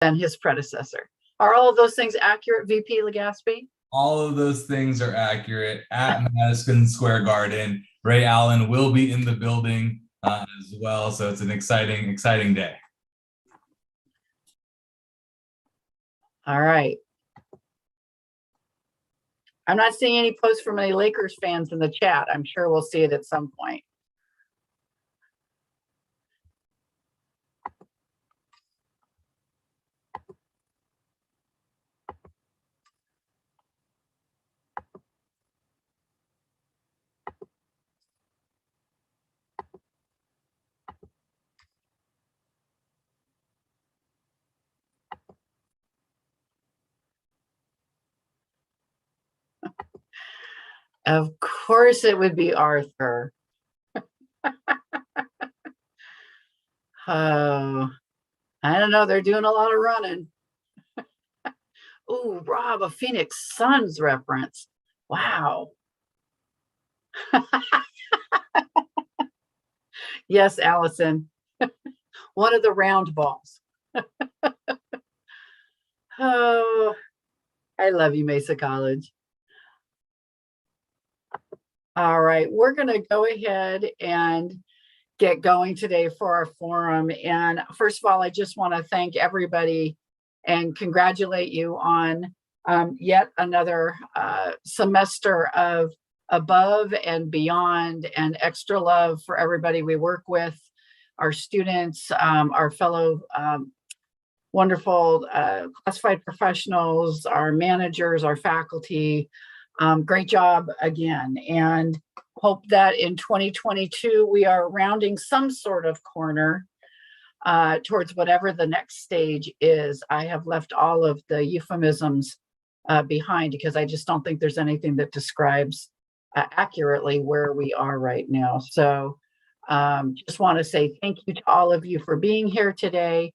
than his predecessor. Are all of those things accurate, VP Legaspi? All of those things are accurate at Madison Square Garden. Ray Allen will be in the building as well. So it's an exciting, exciting day. All right. I'm not seeing any posts from any Lakers fans in the chat. I'm sure we'll see it at some point. Of course it would be Arthur. Oh, I don't know. They're doing a lot of running. Ooh, Rob, a Phoenix Suns reference. Wow. Yes, Allison. One of the round balls. Oh, I love you, Mesa College. All right, we're going to go ahead and get going today for our forum. And first of all, I just want to thank everybody and congratulate you on yet another semester of above and beyond and extra love for everybody we work with, our students, our fellow wonderful classified professionals, our managers, our faculty. Great job again, and hope that in 2022 we are rounding some sort of corner towards whatever the next stage is. I have left all of the euphemisms behind because I just don't think there's anything that describes accurately where we are right now. So just want to say thank you to all of you for being here today.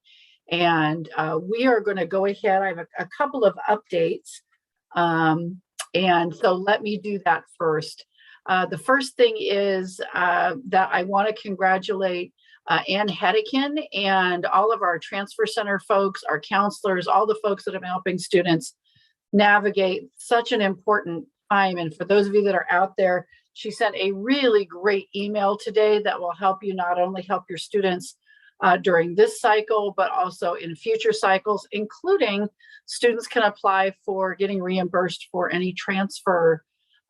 And we are going to go ahead. I have a couple of updates. And so let me do that first. The first thing is that I want to congratulate Ann Hedikin and all of our transfer center folks, our counselors, all the folks that have been helping students navigate such an important time. And for those of you that are out there, she sent a really great email today that will help you not only help your students during this cycle, but also in future cycles, including students can apply for getting reimbursed for any transfer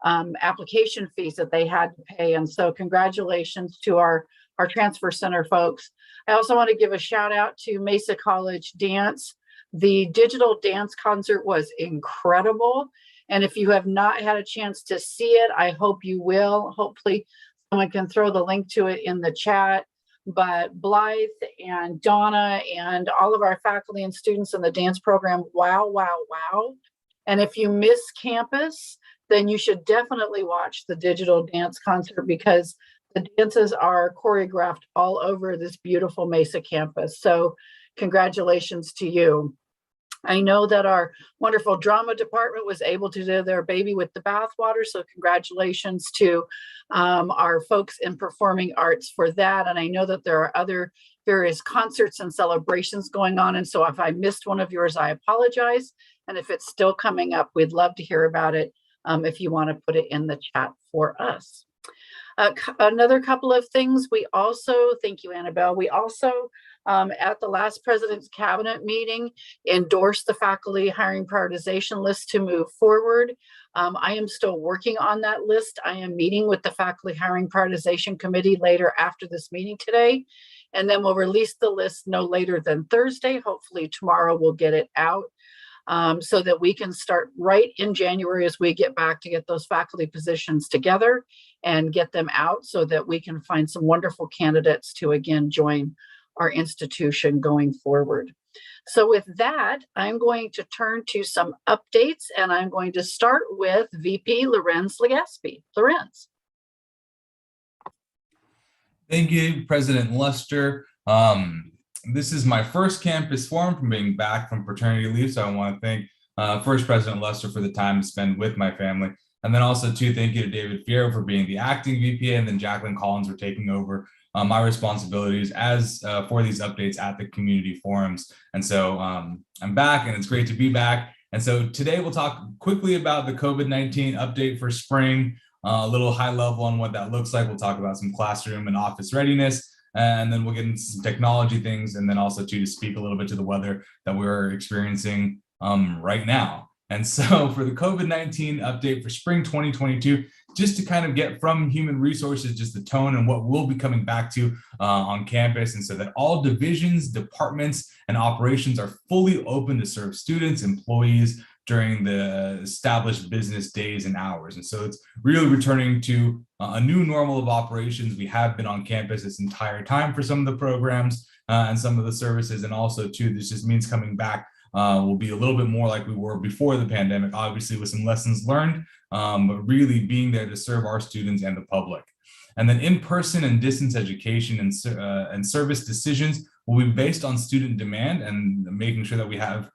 application fees that they had to pay. And so congratulations to our transfer center folks. I also want to give a shout out to Mesa College Dance. The digital dance concert was incredible. And if you have not had a chance to see it, I hope you will. Hopefully someone can throw the link to it in the chat. But Blythe and Donna and all of our faculty and students in the dance program, wow, wow, wow. And if you miss campus, then you should definitely watch the digital dance concert because the dances are choreographed all over this beautiful Mesa campus. So congratulations to you. I know that our wonderful drama department was able to do their baby with the bathwater. So congratulations to our folks in performing arts for that. And I know that there are other various concerts and celebrations going on. And so if I missed one of yours, I apologize. And if it's still coming up, we'd love to hear about it if you want to put it in the chat for us. Another couple of things. We also, thank you, Annabelle, we also at the last President's Cabinet meeting endorsed the faculty hiring prioritization list to move forward. I am still working on that list. I am meeting with the faculty hiring prioritization committee later after this meeting today, and then we'll release the list no later than Thursday. Hopefully tomorrow we'll get it out. So that we can start right in January as we get back to get those faculty positions together and get them out so that we can find some wonderful candidates to again join our institution going forward. So with that, I'm going to turn to some updates and I'm going to start with VP Lorenze Legaspi. Lorenze. Thank you, President Luster. This is my first campus forum from being back from paternity leave. So I want to thank first President Luster for the time to spend with my family. And then also too, thank you to David Fierro for being the acting VP and then Jacqueline Collins for taking over my responsibilities as for these updates at the community forums. And so I'm back, and it's great to be back. And so today we'll talk quickly about the COVID-19 update for spring, a little high level on what that looks like. We'll talk about some classroom and office readiness, and then we'll get into some technology things, and then also to speak a little bit to the weather that we're experiencing right now. And so for the COVID-19 update for spring 2022, just to kind of get from human resources, just the tone and what we'll be coming back to on campus. And so that all divisions, departments, and operations are fully open to serve students, employees during the established business days and hours. And so it's really returning to a new normal of operations. We have been on campus this entire time for some of the programs and some of the services. And also too, this just means coming back will be a little bit more like we were before the pandemic, obviously with some lessons learned, but really being there to serve our students and the public. And then in-person and distance education and service decisions will be based on student demand and making sure that we have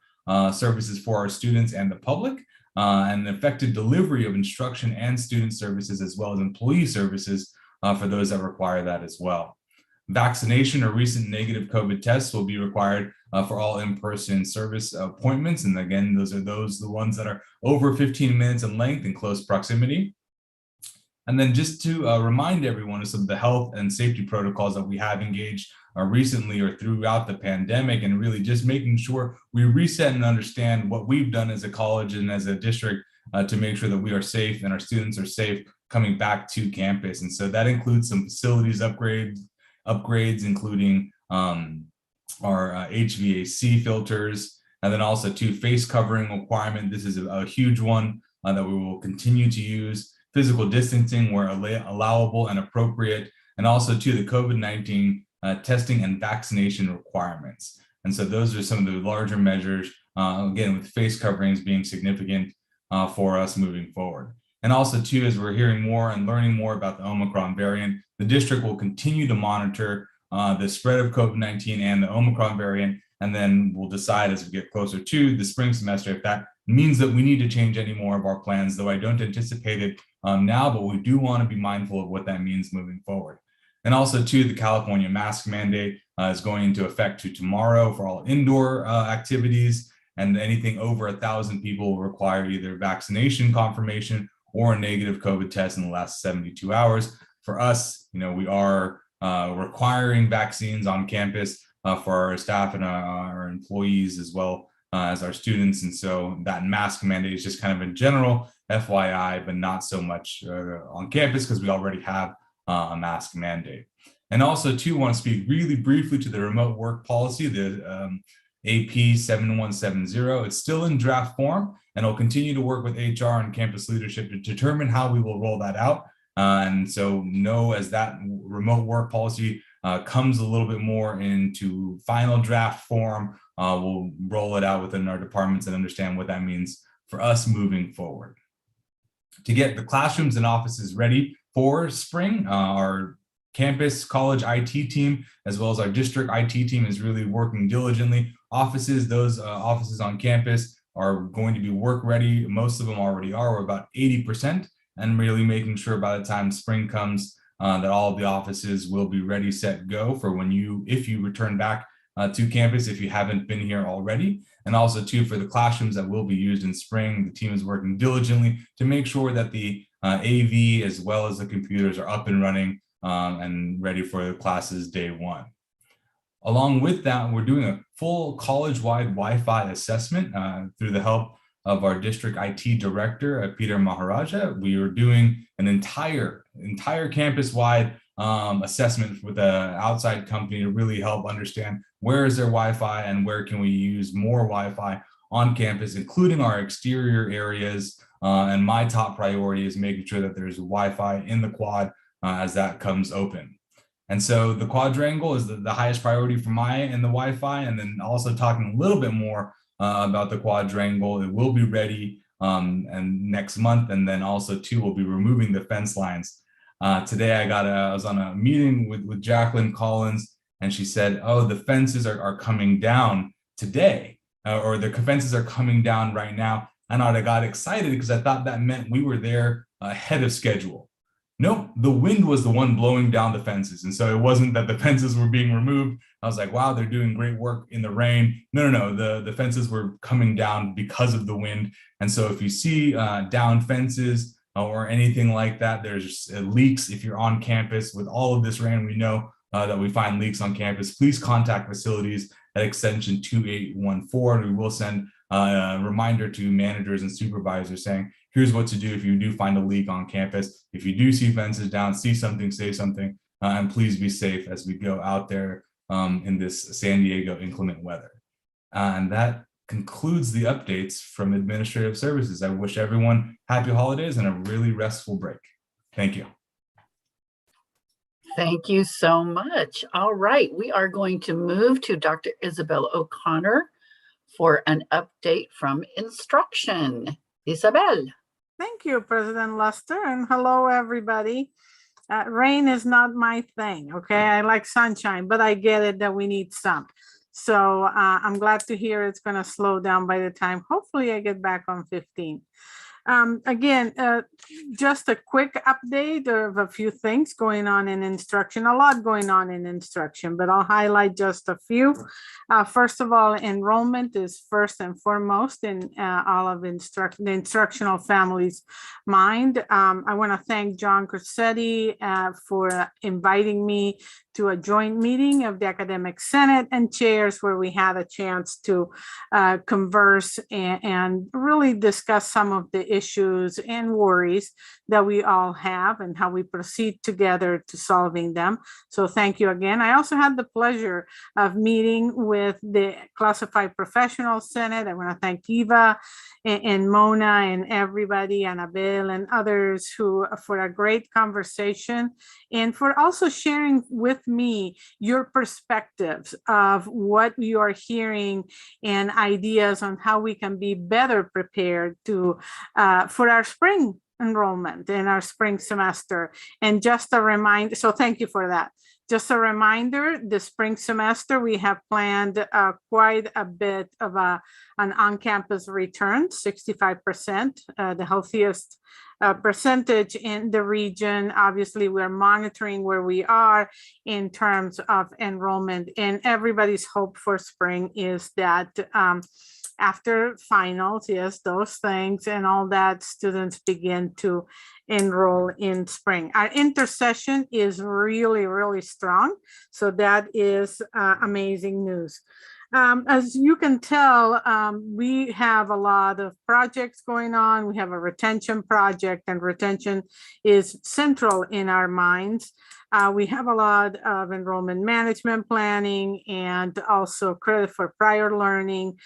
services for our students and the public, and effective delivery of instruction and student services, as well as employee services for those that require that as well. Vaccination or recent negative COVID tests will be required for all in-person service appointments. And again, those are the ones that are over 15 minutes in length in close proximity. And then just to remind everyone of some of the health and safety protocols that we have engaged recently or throughout the pandemic, and really just making sure we reset and understand what we've done as a college and as a district to make sure that we are safe and our students are safe coming back to campus. And so that includes some facilities upgrades, including our HVAC filters, and then also face covering requirement. This is a huge one that we will continue to use. Physical distancing where allowable and appropriate, and also the COVID-19 testing and vaccination requirements. And so those are some of the larger measures, again, with face coverings being significant for us moving forward. And also as we're hearing more and learning more about the Omicron variant, the district will continue to monitor the spread of COVID-19 and the Omicron variant, and then we'll decide as we get closer to the spring semester if that means that we need to change any more of our plans, though I don't anticipate it now, but we do want to be mindful of what that means moving forward. And also the California mask mandate is going into effect tomorrow for all indoor activities, and anything over 1,000 people will require either vaccination confirmation or a negative COVID test in the last 72 hours. For us, we are requiring vaccines on campus for our staff and our employees, as well as our students. And so that mask mandate is just kind of a general FYI, but not so much on campus because we already have a mask mandate. And also want to speak really briefly to the remote work policy, the AP 7170. It's still in draft form, and I'll continue to work with HR and campus leadership to determine how we will roll that out. And so as that remote work policy comes a little bit more into final draft form, we'll roll it out within our departments and understand what that means for us moving forward. To get the classrooms and offices ready for spring, our campus college IT team, as well as our district IT team, is really working diligently. Those offices on campus are going to be work ready. Most of them already are. We're about 80%, and really making sure by the time spring comes that all of the offices will be ready, set, go for if you return back to campus, if you haven't been here already. And also for the classrooms that will be used in spring, the team is working diligently to make sure that the AV as well as the computers are up and running and ready for the classes day one. Along with that, we're doing a full college-wide Wi-Fi assessment through the help of our district IT director, Peter Maharaja. We are doing an entire campus-wide assessment with an outside company to really help understand where is their Wi-Fi and where can we use more Wi-Fi on campus, including our exterior areas. And my top priority is making sure that there's Wi-Fi in the quad as that comes open. And so the quadrangle is the highest priority for and the Wi-Fi. And then also talking a little bit more about the quadrangle, it will be ready and next month. And then also we'll be removing the fence lines. Today I was on a meeting with Jacqueline Collins, and she said, oh, the fences are coming down today, or the fences are coming down right now. And I got excited because I thought that meant we were there ahead of schedule. Nope, the wind was the one blowing down the fences. And so it wasn't that the fences were being removed. I was like, wow, they're doing great work in the rain. No. The fences were coming down because of the wind. And so if you see down fences or anything like that, there's leaks. If you're on campus with all of this rain, we know that we find leaks on campus. Please contact facilities at extension 2814. And we will send a reminder to managers and supervisors saying, here's what to do if you do find a leak on campus. If you do see fences down, see something, say something, and please be safe as we go out there in this San Diego inclement weather. And that concludes the updates from Administrative Services. I wish everyone happy holidays and a really restful break. Thank you. Thank you so much. All right, we are going to move to Dr. Isabel O'Connor for an update from instruction. Isabel. Thank you, President Luster, and hello, everybody. Rain is not my thing, okay? I like sunshine, but I get it that we need some. So I'm glad to hear it's gonna slow down by the time, hopefully I get back on 15. Again, just a quick update of a few things going on in instruction, a lot going on in instruction, but I'll highlight just a few. First of all, enrollment is first and foremost in all of the instructional families' mind. I want to thank John Corsetti for inviting me to a joint meeting of the Academic Senate and chairs where we had a chance to converse and really discuss some of the issues and worries that we all have and how we proceed together to solving them. So thank you again. I also had the pleasure of meeting with the Classified Professional Senate. I want to thank Eva and Mona and everybody, Isabel and others who for a great conversation and for also sharing with me your perspectives of what you are hearing and ideas on how we can be better prepared to for our spring enrollment in our spring semester. And just a reminder, so thank you for that. Just a reminder, the spring semester, we have planned quite a bit of an on-campus return, 65%, the healthiest percentage in the region. Obviously, we're monitoring where we are in terms of enrollment, and everybody's hope for spring is that after finals, yes, those things and all that, students begin to enroll in spring. Our intercession is really, really strong. So that is amazing news. As you can tell, we have a lot of projects going on. We have a retention project, and retention is central in our minds. We have a lot of enrollment management planning and also credit for prior learning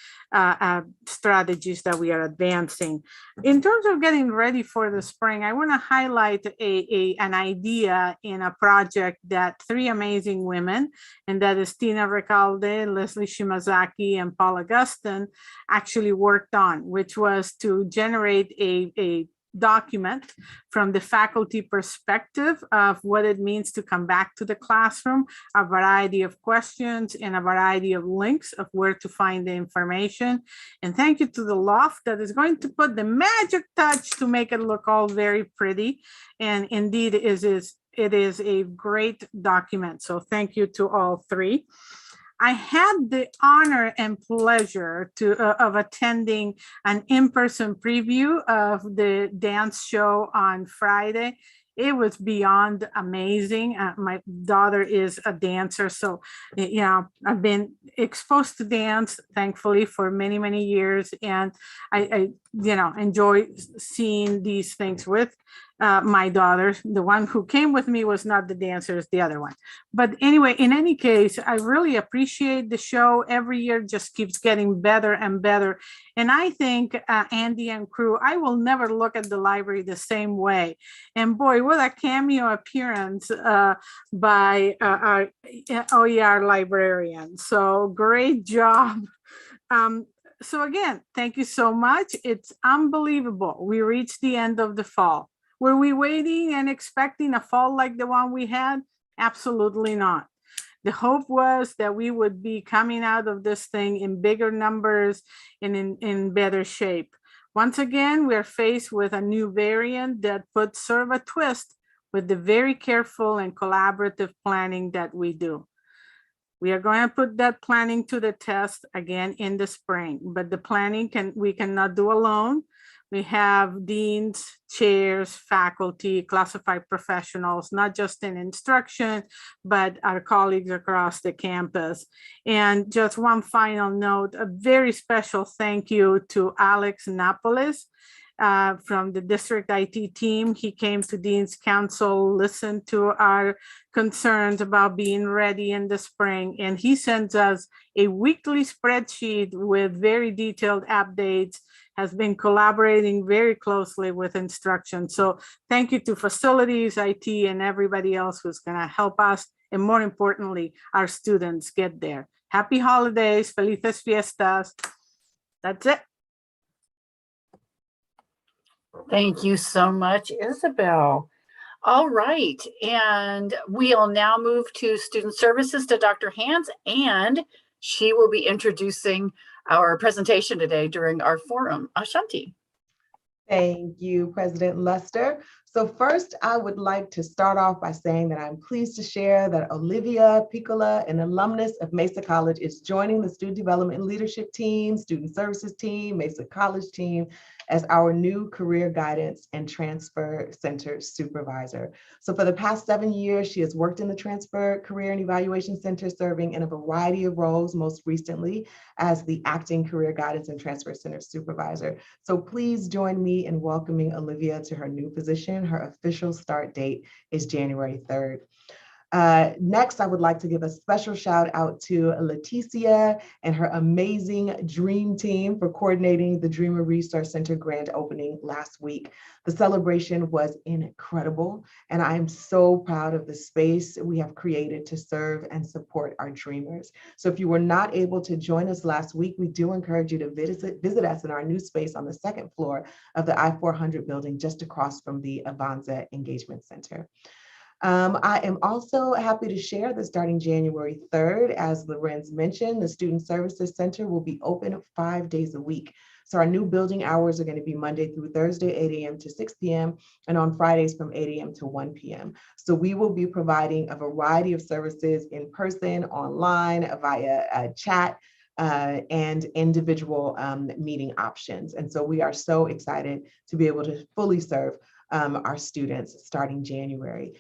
strategies that we are advancing. In terms of getting ready for the spring, I want to highlight an idea in a project that three amazing women, and that is Tina Recalde, Leslie Shimazaki, and Paula Guston, actually worked on, which was to generate a document from the faculty perspective of what it means to come back to the classroom, a variety of questions and a variety of links of where to find the information. And thank you to the loft that is going to put the magic touch to make it look all very pretty. And indeed, it is a great document. So thank you to all three. I had the honor and pleasure of attending an in-person preview of the dance show on Friday. It was beyond amazing. My daughter is a dancer, so I've been exposed to dance, thankfully, for many, many years, and I enjoy seeing these things with my daughter. The one who came with me was not the dancer, it's the other one. But anyway, in any case, I really appreciate the show. Every year just keeps getting better and better. And I think Andy and crew, I will never look at the library the same way. And boy, what a cameo appearance by our OER librarian. So great job. So again, thank you so much. It's unbelievable. We reached the end of the fall. Were we waiting and expecting a fall like the one we had? Absolutely not. The hope was that we would be coming out of this thing in bigger numbers and in better shape. Once again, we're faced with a new variant that puts sort of a twist with the very careful and collaborative planning that we do. We are going to put that planning to the test again in the spring, but the planning we cannot do alone. We have deans, chairs, faculty, classified professionals, not just in instruction, but our colleagues across the campus. And just one final note, a very special thank you to Alex Napoles from the district IT team. He came to Dean's Council, listened to our concerns about being ready in the spring, and he sends us a weekly spreadsheet with very detailed updates, has been collaborating very closely with instruction. So thank you to facilities, IT, and everybody else who's gonna help us, and more importantly, our students get there. Happy holidays, felices fiestas. That's it. Thank you so much, Isabel. All right, and we'll now move to Student Services to Dr. Hans, and she will be introducing our presentation today during our forum. Ashanti. Thank you, President Luster. So first, I would like to start off by saying that I'm pleased to share that Olivia Piccola, an alumnus of Mesa College, is joining the Student Development and Leadership Team, Student Services Team, Mesa College Team, as our new Career Guidance and Transfer Center Supervisor. So for the past 7 years, she has worked in the Transfer Career and Evaluation Center, serving in a variety of roles, most recently as the Acting Career Guidance and Transfer Center Supervisor. So please join me in welcoming Olivia to her new position. Her official start date is January 3rd. Next, I would like to give a special shout out to Leticia and her amazing Dream Team for coordinating the Dreamer Resource Center grand opening last week. The celebration was incredible, and I am so proud of the space we have created to serve and support our dreamers. So if you were not able to join us last week, we do encourage you to visit us in our new space on the second floor of the I-400 building, just across from the Avanza Engagement Center. I am also happy to share that starting January 3rd, as Lorenze mentioned, the Student Services Center will be open 5 days a week. So our new building hours are going to be Monday through Thursday, 8 a.m. to 6 p.m. and on Fridays from 8 a.m. to 1 p.m. So we will be providing a variety of services in person, online, via chat, and individual meeting options. And so we are so excited to be able to fully serve our students starting January.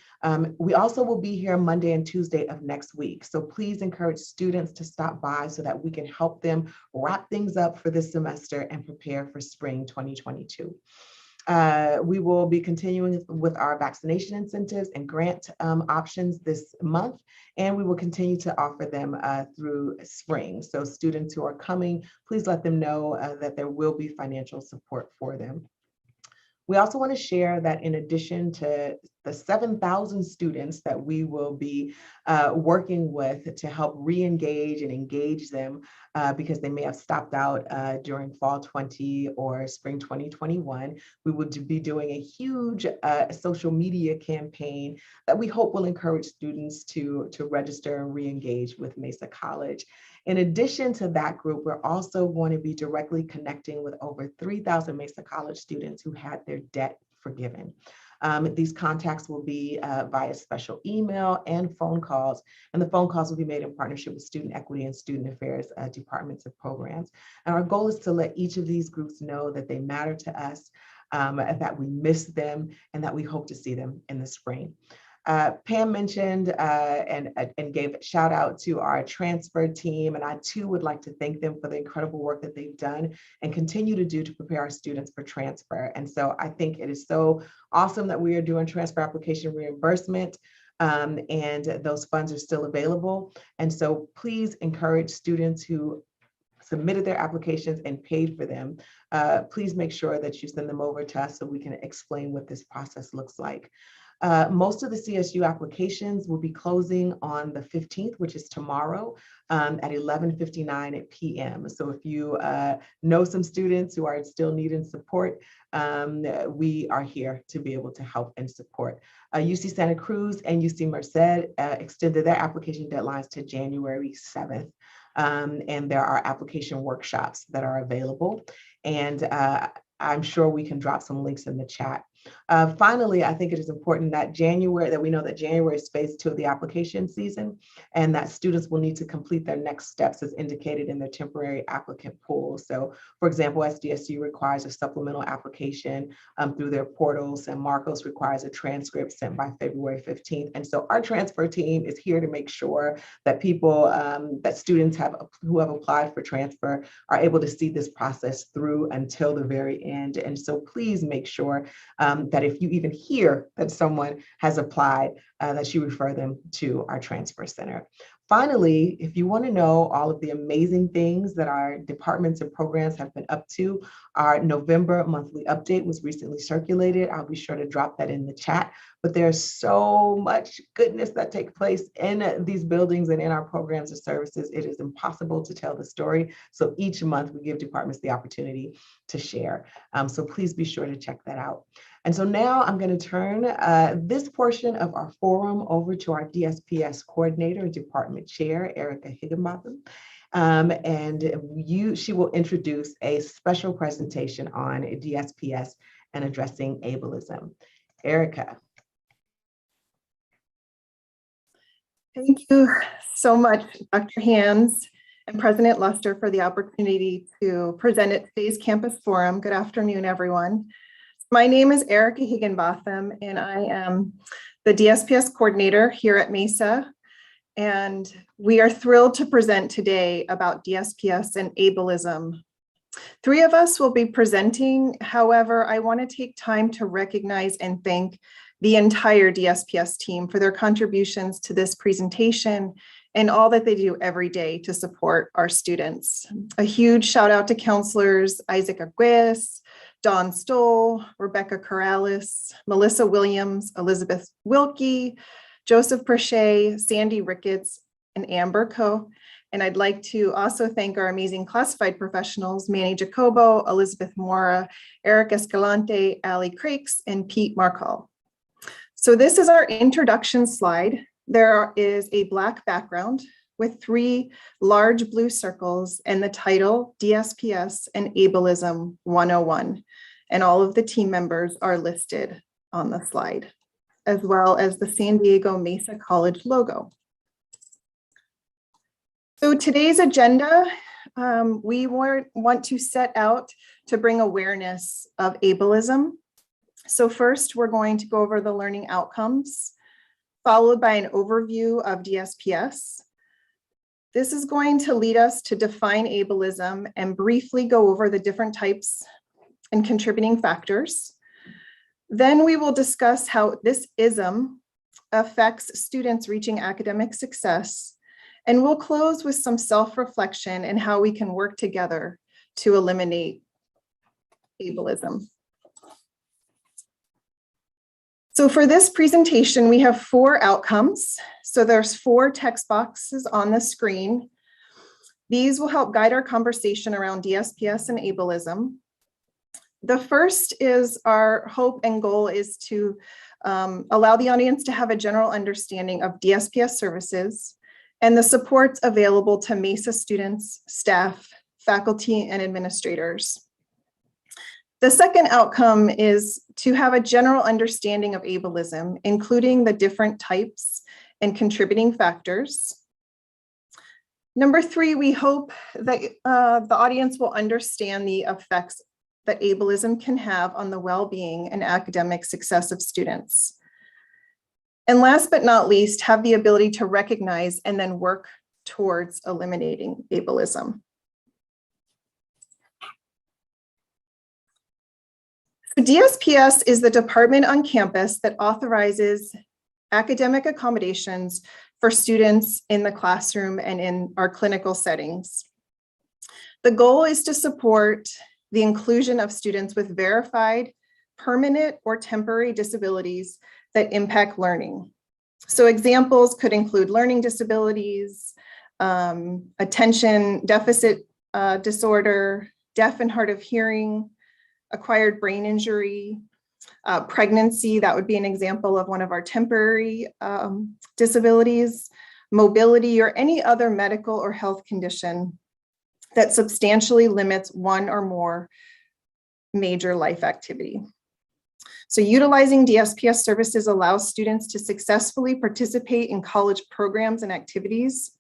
We also will be here Monday and Tuesday of next week. So please encourage students to stop by so that we can help them wrap things up for this semester and prepare for spring 2022. We will be continuing with our vaccination incentives and grant options this month, and we will continue to offer them through spring. So students who are coming, please let them know that there will be financial support for them. We also want to share that in addition to the 7,000 students that we will be working with to help re-engage and engage them because they may have stopped out during fall 20 or spring 2021, we will be doing a huge social media campaign that we hope will encourage students to register and re-engage with Mesa College. In addition to that group, we're also going to be directly connecting with over 3,000 Mesa College students who had their debt forgiven. These contacts will be via special email and phone calls, and the phone calls will be made in partnership with Student Equity and Student Affairs departments and programs. And our goal is to let each of these groups know that they matter to us, that we miss them, and that we hope to see them in the spring. Pam mentioned and gave a shout out to our transfer team, and I too would like to thank them for the incredible work that they've done and continue to do to prepare our students for transfer. And so I think it is so awesome that we are doing transfer application reimbursement, and those funds are still available. And so please encourage students who submitted their applications and paid for them. Please make sure that you send them over to us so we can explain what this process looks like. Most of the CSU applications will be closing on the 15th, which is tomorrow, at 11:59 p.m. So if you know some students who are still needing support, we are here to be able to help and support. UC Santa Cruz and UC Merced extended their application deadlines to January 7th. And there are application workshops that are available. And I'm sure we can drop some links in the chat. Finally, I think it is important that we know that January is phase 2 of the application season, and that students will need to complete their next steps as indicated in their temporary applicant pool. So for example, SDSU requires a supplemental application through their portals, and Marcos requires a transcript sent by February 15th. And so our transfer team is here to make sure that that students who have applied for transfer are able to see this process through until the very end. And so please make sure that if you even hear that someone has applied, that you refer them to our transfer center. Finally, if you want to know all of the amazing things that our departments and programs have been up to, our November monthly update was recently circulated. I'll be sure to drop that in the chat. But there's so much goodness that takes place in these buildings and in our programs and services. It is impossible to tell the story. So each month we give departments the opportunity to share. So please be sure to check that out. And so now I'm going to turn this portion of our forum over to our DSPS coordinator and department chair, Erika Higginbotham. She will introduce a special presentation on DSPS and addressing ableism. Erika. Thank you so much, Dr. Hands and President Luster, for the opportunity to present at today's campus forum. Good afternoon, everyone. My name is Erika Higginbotham, and I am the DSPS coordinator here at Mesa. And we are thrilled to present today about DSPS and ableism. 3 of us will be presenting. However, I want to take time to recognize and thank the entire DSPS team for their contributions to this presentation and all that they do every day to support our students. A huge shout out to counselors Isaac Arguelles, Dawn Stoll, Rebecca Corrales, Melissa Williams, Elizabeth Wilkie, Joseph Prochet, Sandy Ricketts, and Amber Coe. And I'd like to also thank our amazing classified professionals, Manny Jacobo, Elizabeth Mora, Eric Escalante, Ali Crakes, and Pete Markall. So this is our introduction slide. There is a black background with 3 large blue circles and the title DSPS and Ableism 101. And all of the team members are listed on the slide, as well as the San Diego Mesa College logo. So today's agenda, we want to set out to bring awareness of ableism. So first, we're going to go over the learning outcomes, followed by an overview of DSPS. This is going to lead us to define ableism and briefly go over the different types and contributing factors. Then we will discuss how this ism affects students reaching academic success. And we'll close with some self-reflection and how we can work together to eliminate ableism. So for this presentation, we have 4 outcomes. So there's 4 text boxes on the screen. These will help guide our conversation around DSPS and ableism. The first is our hope and goal is to allow the audience to have a general understanding of DSPS services and the supports available to Mesa students, staff, faculty, and administrators. The second outcome is to have a general understanding of ableism, including the different types and contributing factors. Number 3, we hope that the audience will understand the effects that ableism can have on the well-being and academic success of students. And last but not least, have the ability to recognize and then work towards eliminating ableism. So DSPS is the department on campus that authorizes academic accommodations for students in the classroom and in our clinical settings. The goal is to support the inclusion of students with verified, permanent, or temporary disabilities that impact learning. So examples could include learning disabilities, attention deficit disorder, deaf and hard of hearing, acquired brain injury, pregnancy, that would be an example of one of our temporary disabilities, mobility, or any other medical or health condition that substantially limits one or more major life activity. So utilizing DSPS services allows students to successfully participate in college programs and activities.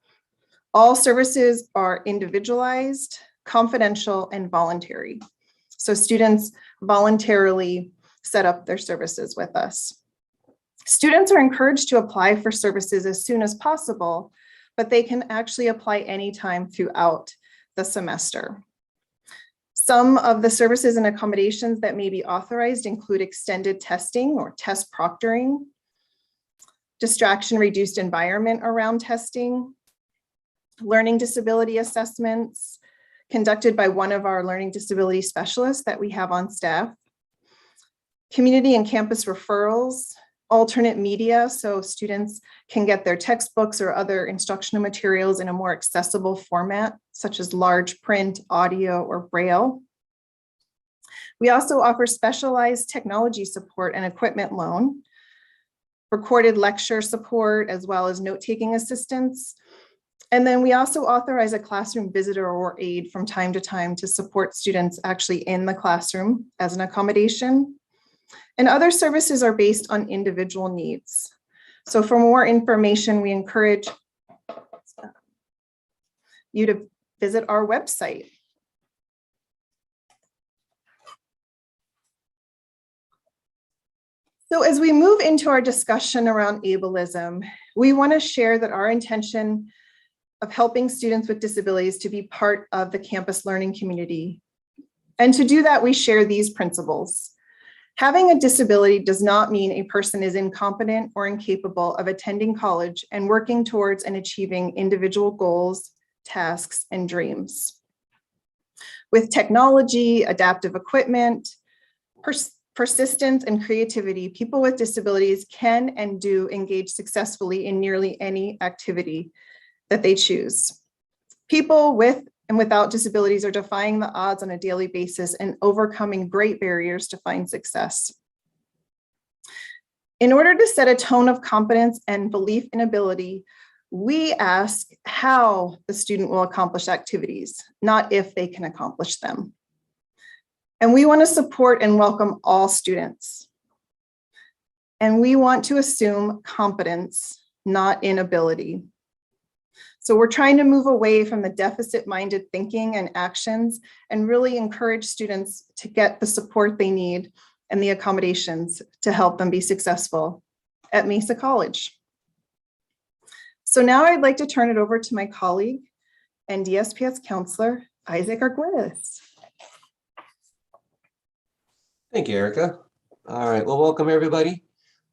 All services are individualized, confidential, and voluntary. So students voluntarily set up their services with us. Students are encouraged to apply for services as soon as possible, but they can actually apply anytime throughout the semester. Some of the services and accommodations that may be authorized include extended testing or test proctoring, distraction-reduced environment around testing, learning disability assessments conducted by one of our learning disability specialists that we have on staff, community and campus referrals, alternate media, so students can get their textbooks or other instructional materials in a more accessible format, such as large print, audio, or Braille. We also offer specialized technology support and equipment loan, recorded lecture support, as well as note-taking assistance. And then we also authorize a classroom visitor or aide from time to time to support students actually in the classroom as an accommodation. And other services are based on individual needs. So for more information, we encourage you to visit our website. So as we move into our discussion around ableism, we want to share that our intention of helping students with disabilities to be part of the campus learning community. And to do that, we share these principles. Having a disability does not mean a person is incompetent or incapable of attending college and working towards and achieving individual goals, tasks, and dreams. With technology, adaptive equipment, persistence, and creativity, people with disabilities can and do engage successfully in nearly any activity that they choose. People with and without disabilities are defying the odds on a daily basis and overcoming great barriers to find success. In order to set a tone of competence and belief in ability, we ask how the student will accomplish activities, not if they can accomplish them. And we want to support and welcome all students. And we want to assume competence, not inability. So we're trying to move away from the deficit-minded thinking and actions and really encourage students to get the support they need and the accommodations to help them be successful at Mesa College. So now I'd like to turn it over to my colleague and DSPS counselor, Isaac Arguelles. Thank you, Erika. All right, well, welcome everybody.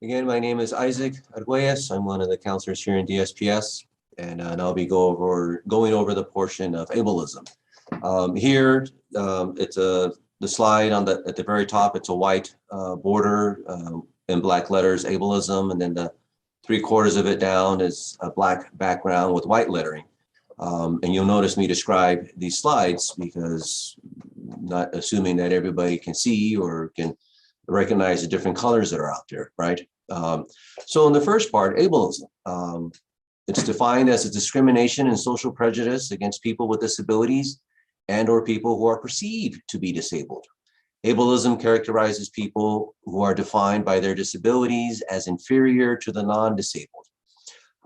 Again, my name is Isaac Arguelles. I'm one of the counselors here in DSPS. And I'll be going over the portion of ableism. Here, it's the slide on at the very top. It's a white border in black letters, ableism, and then the 3/4 of it down is a black background with white lettering. And you'll notice me describe these slides because not assuming that everybody can see or can recognize the different colors that are out there, right? So in the first part, ableism. It's defined as a discrimination and social prejudice against people with disabilities and or people who are perceived to be disabled. Ableism characterizes people who are defined by their disabilities as inferior to the non-disabled.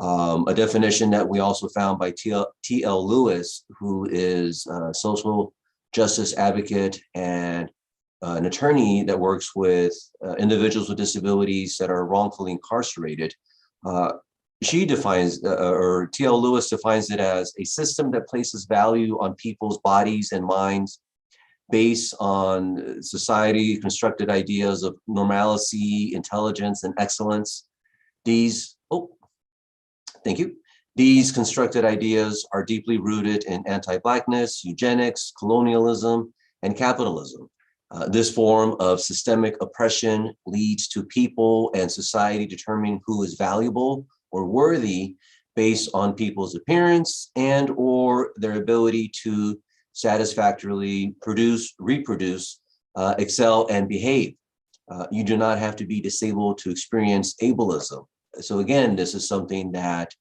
A definition that we also found by T.L. Lewis, who is a social justice advocate and an attorney that works with individuals with disabilities that are wrongfully incarcerated. She defines, or T.L. Lewis defines it as a system that places value on people's bodies and minds based on society constructed ideas of normalcy, intelligence, and excellence. These constructed ideas are deeply rooted in anti-Blackness, eugenics, colonialism, and capitalism. This form of systemic oppression leads to people and society determining who is valuable or worthy based on people's appearance and or their ability to satisfactorily produce, reproduce, excel, and behave. You do not have to be disabled to experience ableism. So again, this is something that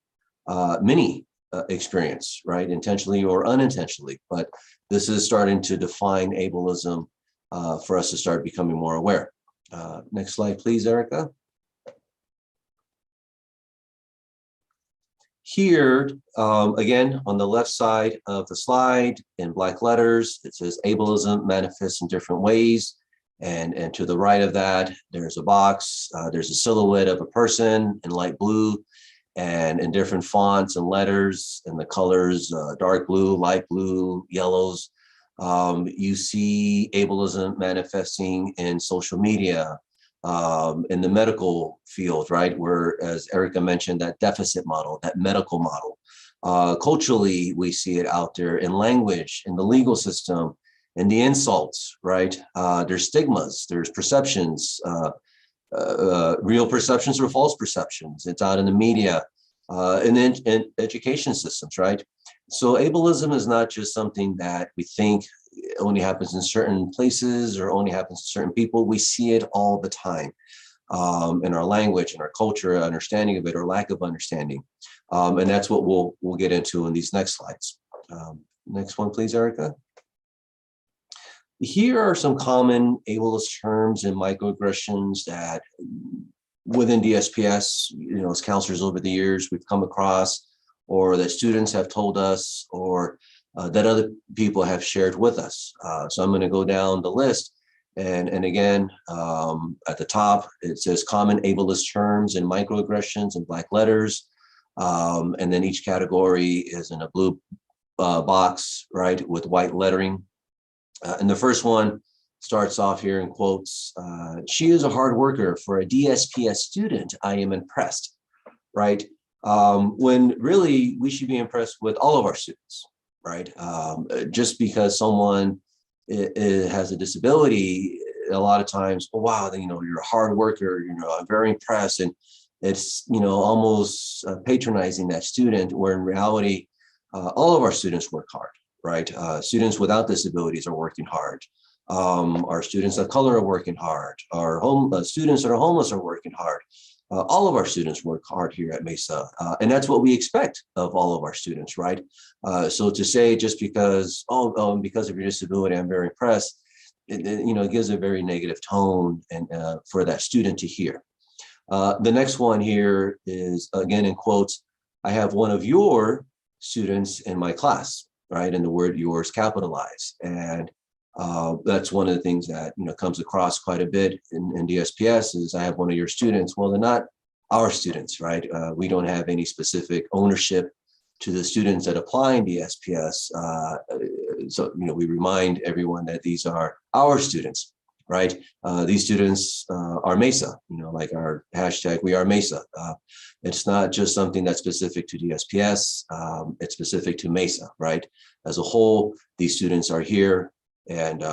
many experience, right? Intentionally or unintentionally, but this is starting to define ableism for us to start becoming more aware. Next slide, please, Erika. Here, again, on the left side of the slide in black letters, it says ableism manifests in different ways. And to the right of that, there's a box. There's a silhouette of a person in light blue and in different fonts and letters and the colors, dark blue, light blue, yellows. You see ableism manifesting in social media, in the medical field, right? Where, as Erika mentioned, that deficit model, that medical model. Culturally, we see it out there in language, in the legal system, in the insults, right? There's stigmas, there's perceptions, real perceptions or false perceptions. It's out in the media, and then in education systems, right? So ableism is not just something that we think only happens in certain places or only happens to certain people. We see it all the time in our language, in our culture, understanding of it or lack of understanding. And that's what we'll get into in these next slides. Next one, please, Erika. Here are some common ableist terms and microaggressions that within DSPS, as counselors over the years, we've come across, or that students have told us, or that other people have shared with us. So I'm going to go down the list. And again, at the top, it says common ableist terms and microaggressions in black letters. And then each category is in a blue box, right, with white lettering. And the first one starts off here in quotes, she is a hard worker. For a DSPS student, I am impressed, right? When really we should be impressed with all of our students, right? Just because someone has a disability, a lot of times, oh, wow, you're a hard worker, I'm very impressed. And it's, almost patronizing that student, where in reality, all of our students work hard, right? Students without disabilities are working hard. Our students of color are working hard. Our students that are homeless are working hard. All of our students work hard here at Mesa, and that's what we expect of all of our students, right? So to say just because, because of your disability, I'm very impressed, it gives a very negative tone and for that student to hear. The next one here is, again, in quotes, I have one of your students in my class, right? And the word yours capitalized. And that's one of the things that comes across quite a bit in DSPS is I have one of your students. Well, they're not our students, right? We don't have any specific ownership to the students that apply in DSPS. So we remind everyone that these are our students, right? These students are Mesa, like our hashtag, we are Mesa. It's not just something that's specific to DSPS, it's specific to Mesa, right? As a whole, these students are here. And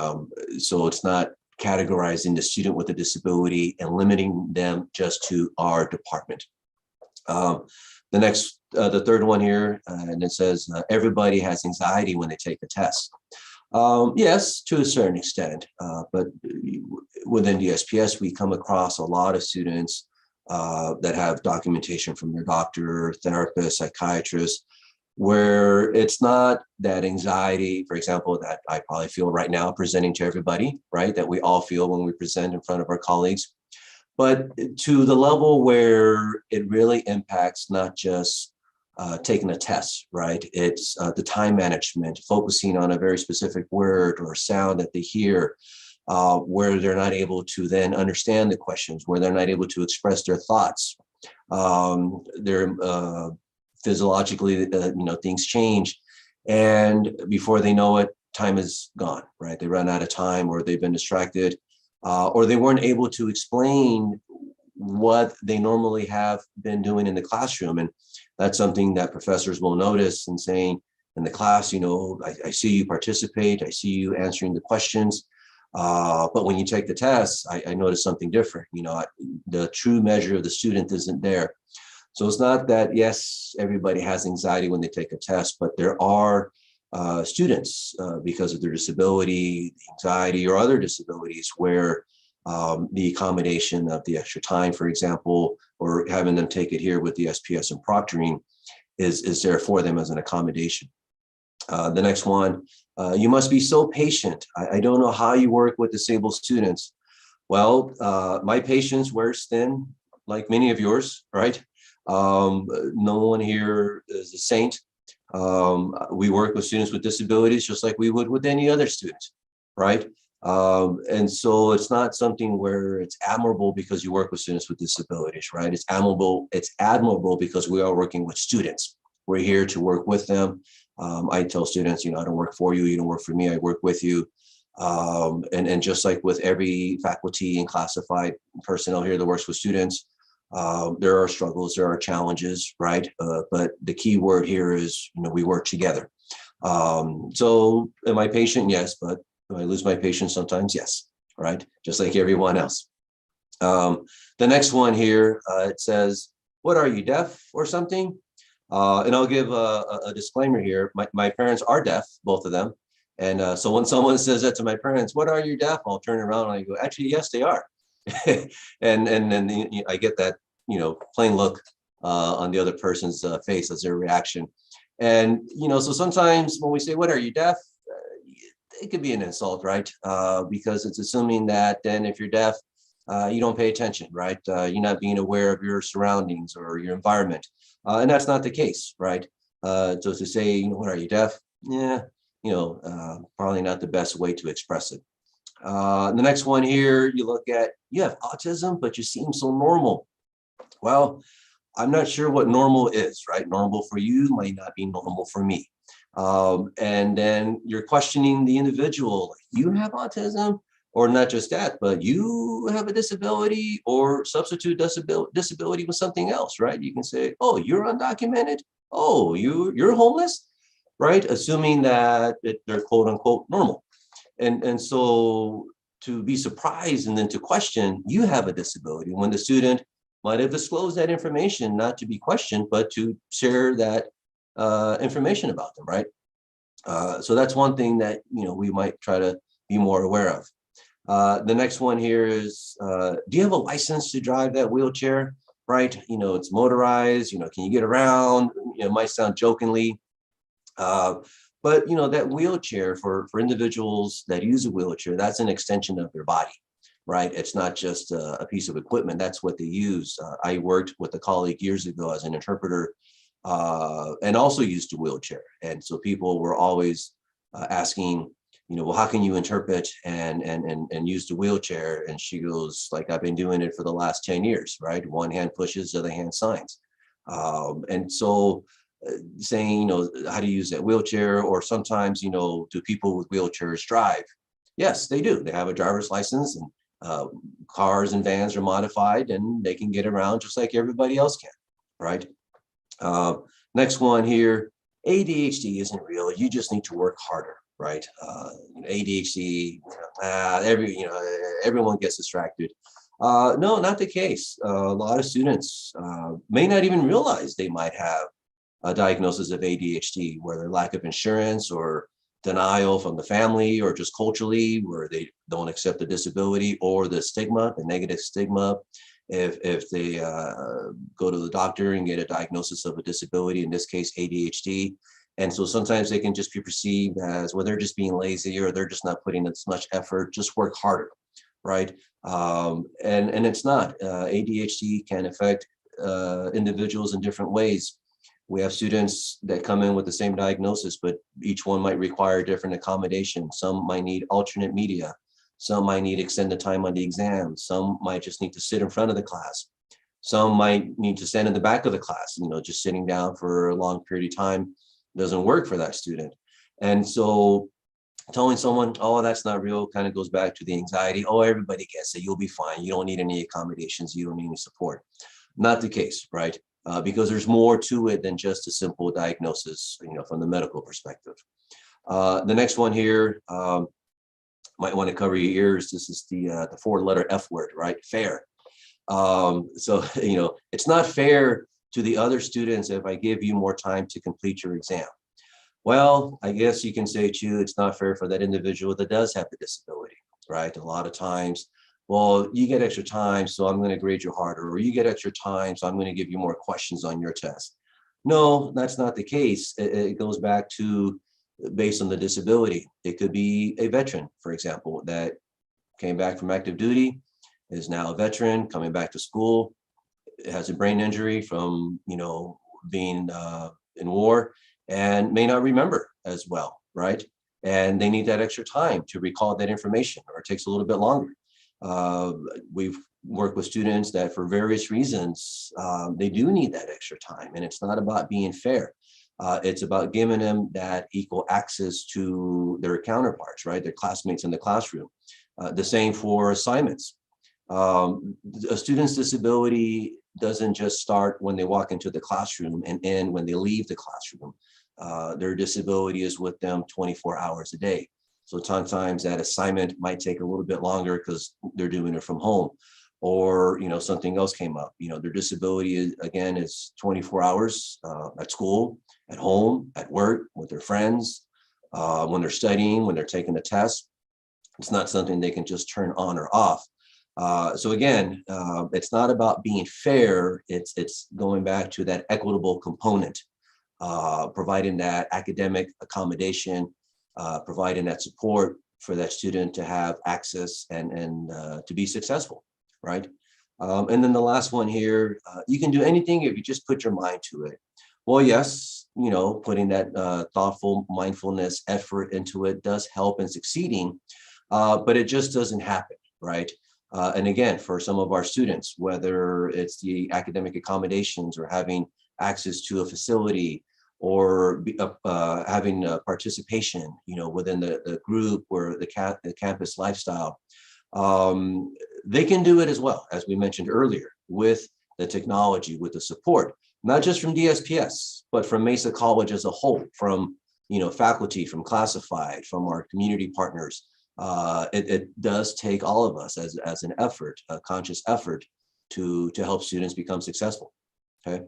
so it's not categorizing the student with a disability and limiting them just to our department. The third one here, and it says, everybody has anxiety when they take a test. Yes, to a certain extent, but within DSPS, we come across a lot of students that have documentation from their doctor, therapist, psychiatrist, where it's not that anxiety, for example, that I probably feel right now presenting to everybody, right? That we all feel when we present in front of our colleagues, but to the level where it really impacts not just taking a test, right? It's the time management, focusing on a very specific word or sound that they hear, where they're not able to then understand the questions, where they're not able to express their thoughts. They're physiologically, things change, and before they know it, time is gone, right? They run out of time, or they've been distracted, or they weren't able to explain what they normally have been doing in the classroom. And that's something that professors will notice and saying in the class, I see you participate, I see you answering the questions, but when you take the test, I notice something different. The true measure of the student isn't there. So it's not that, yes, everybody has anxiety when they take a test, but there are students, because of their disability, anxiety, or other disabilities, where the accommodation of the extra time, for example, or having them take it here with the SPS and proctoring is there for them as an accommodation. The next one, you must be so patient. I don't know how you work with disabled students. Well, my patience wears thin, like many of yours, right? No one here is a saint. We work with students with disabilities just like we would with any other student, right? And so it's not something where it's admirable because you work with students with disabilities, right? It's admirable because we are working with students. We're here to work with them. I tell students, I don't work for you, you don't work for me, I work with you. And just like with every faculty and classified personnel here that works with students, there are struggles, there are challenges, right? But the key word here is, we work together. So am I patient? Yes, but do I lose my patience sometimes? Yes, right? Just like everyone else. The next one here, it says, what are you, deaf or something? And I'll give a disclaimer here. My parents are deaf, both of them. And so when someone says that to my parents, what are you, deaf? I'll turn around and I go, actually, yes, they are. and then I get that, plain look on the other person's face as their reaction. And, so sometimes when we say, what are you, deaf? It could be an insult, right? Because it's assuming that then if you're deaf, you don't pay attention, right? You're not being aware of your surroundings or your environment. And that's not the case, right? So to say, what are you, deaf? Yeah, probably not the best way to express it. The next one here, you look at, you have autism, but you seem so normal. Well, I'm not sure what normal is, right? Normal for you might not be normal for me. And then you're questioning the individual, like, you have autism, or not just that, but you have a disability or substitute disability with something else, right? You can say, oh, you're undocumented. Oh, you're homeless, right? Assuming that they're quote unquote normal. And so to be surprised and then to question, you have a disability, when the student might have disclosed that information, not to be questioned, but to share that information about them, right? So that's one thing that, we might try to be more aware of. The next one here is, do you have a license to drive that wheelchair, right? It's motorized, can you get around? It might sound jokingly, but that wheelchair for individuals that use a wheelchair, that's an extension of their body, right? It's not just a piece of equipment. That's what they use. I worked with a colleague years ago as an interpreter and also used a wheelchair. And so people were always asking, well, how can you interpret and use the wheelchair? And she goes, like, I've been doing it for the last 10 years, right? One hand pushes, the other hand signs. And so saying, how to use that wheelchair, or sometimes, do people with wheelchairs drive? Yes, they do. They have a driver's license, and cars and vans are modified and they can get around just like everybody else can, right? Next one here, ADHD isn't real. You just need to work harder, right? ADHD, everyone gets distracted. No, not the case. A lot of students may not even realize they might have a diagnosis of ADHD, whether lack of insurance or denial from the family, or just culturally where they don't accept the disability, or the stigma, the negative stigma. If they go to the doctor and get a diagnosis of a disability, in this case, ADHD. And so sometimes they can just be perceived as, well, they're just being lazy, or they're just not putting as much effort, just work harder, right? And it's not. ADHD can affect individuals in different ways. We have students that come in with the same diagnosis, but each one might require different accommodation. Some might need alternate media. Some might need extended time on the exam. Some might just need to sit in front of the class. Some might need to stand in the back of the class. Just sitting down for a long period of time doesn't work for that student. And so telling someone, oh, that's not real, kind of goes back to the anxiety. Oh, everybody gets it. You'll be fine. You don't need any accommodations. You don't need any support. Not the case, right? Because there's more to it than just a simple diagnosis, from the medical perspective. The next one here, might want to cover your ears. This is the 4-letter F word, right? Fair. So, it's not fair to the other students if I give you more time to complete your exam. Well, I guess you can say too, it's not fair for that individual that does have the disability, right? A lot of times, well, you get extra time, so I'm going to grade you harder, or you get extra time, so I'm going to give you more questions on your test. No, that's not the case. It goes back to based on the disability. It could be a veteran, for example, that came back from active duty, is now a veteran coming back to school, has a brain injury from, being in war, and may not remember as well, right? And they need that extra time to recall that information, or it takes a little bit longer. We've worked with students that for various reasons, they do need that extra time. And it's not about being fair. It's about giving them that equal access to their counterparts, right? Their classmates in the classroom. The same for assignments. A student's disability doesn't just start when they walk into the classroom and end when they leave the classroom. Their disability is with them 24 hours a day. So sometimes that assignment might take a little bit longer because they're doing it from home, or something else came up. Their disability is 24 hours at school, at home, at work, with their friends, when they're studying, when they're taking a test. It's not something they can just turn on or off. So again, it's not about being fair. It's going back to that equitable component, providing that academic accommodation, providing that support for that student to have access and to be successful, right? And then the last one here, you can do anything if you just put your mind to it. Well, yes, putting that thoughtful mindfulness effort into it does help in succeeding, but it just doesn't happen, right? And again, for some of our students, whether it's the academic accommodations or having access to a facility, or having participation, within the group or the campus lifestyle, they can do it as well, as we mentioned earlier, with the technology, with the support, not just from DSPS, but from Mesa College as a whole, from faculty, from classified, from our community partners. It does take all of us as an effort, a conscious effort, to help students become successful. Okay,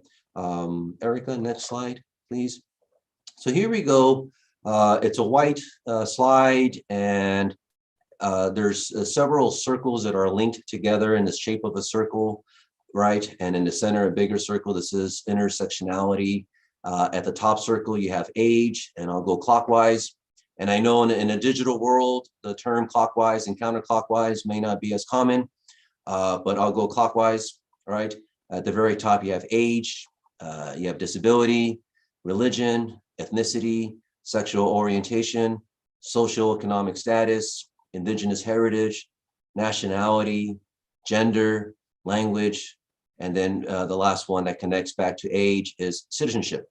Erika, next slide, please. So here we go. It's a white slide, and there's several circles that are linked together in the shape of a circle, right? And in the center, a bigger circle. This is intersectionality. At the top circle, you have age, and I'll go clockwise. And I know in a digital world, the term clockwise and counterclockwise may not be as common, but I'll go clockwise, right? At the very top, you have age, you have disability, religion, ethnicity, sexual orientation, socioeconomic status, indigenous heritage, nationality, gender, language, and then the last one that connects back to age is citizenship.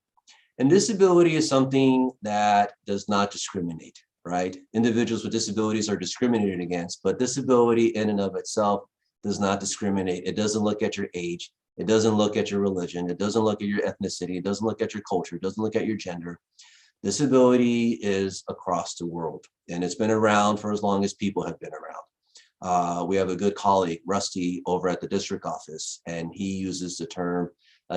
And disability is something that does not discriminate, right? Individuals with disabilities are discriminated against, but disability in and of itself does not discriminate. It doesn't look at your age. It doesn't look at your religion. It doesn't look at your ethnicity. It doesn't look at your culture. It doesn't look at your gender. Disability is across the world, and it's been around for as long as people have been around. We have a good colleague, Rusty, over at the district office, and he uses the term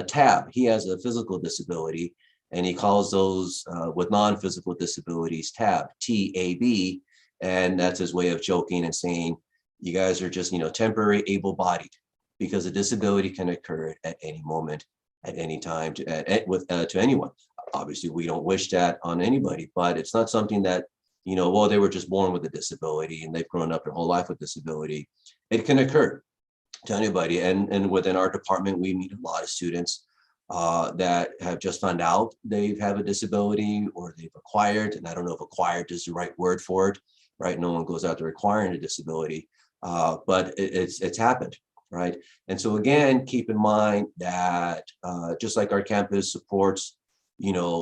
TAB. He has a physical disability, and he calls those with non-physical disabilities TAB, T-A-B, and that's his way of joking and saying, you guys are just, temporary able-bodied, because a disability can occur at any moment, at any time, to anyone. Obviously, we don't wish that on anybody, but it's not something that, well, they were just born with a disability and they've grown up their whole life with disability. It can occur to anybody. And within our department, we meet a lot of students that have just found out they have a disability, or they've acquired, and I don't know if acquired is the right word for it, right? No one goes out there acquiring a disability, but it's happened, right? And so again, keep in mind that just like our campus supports,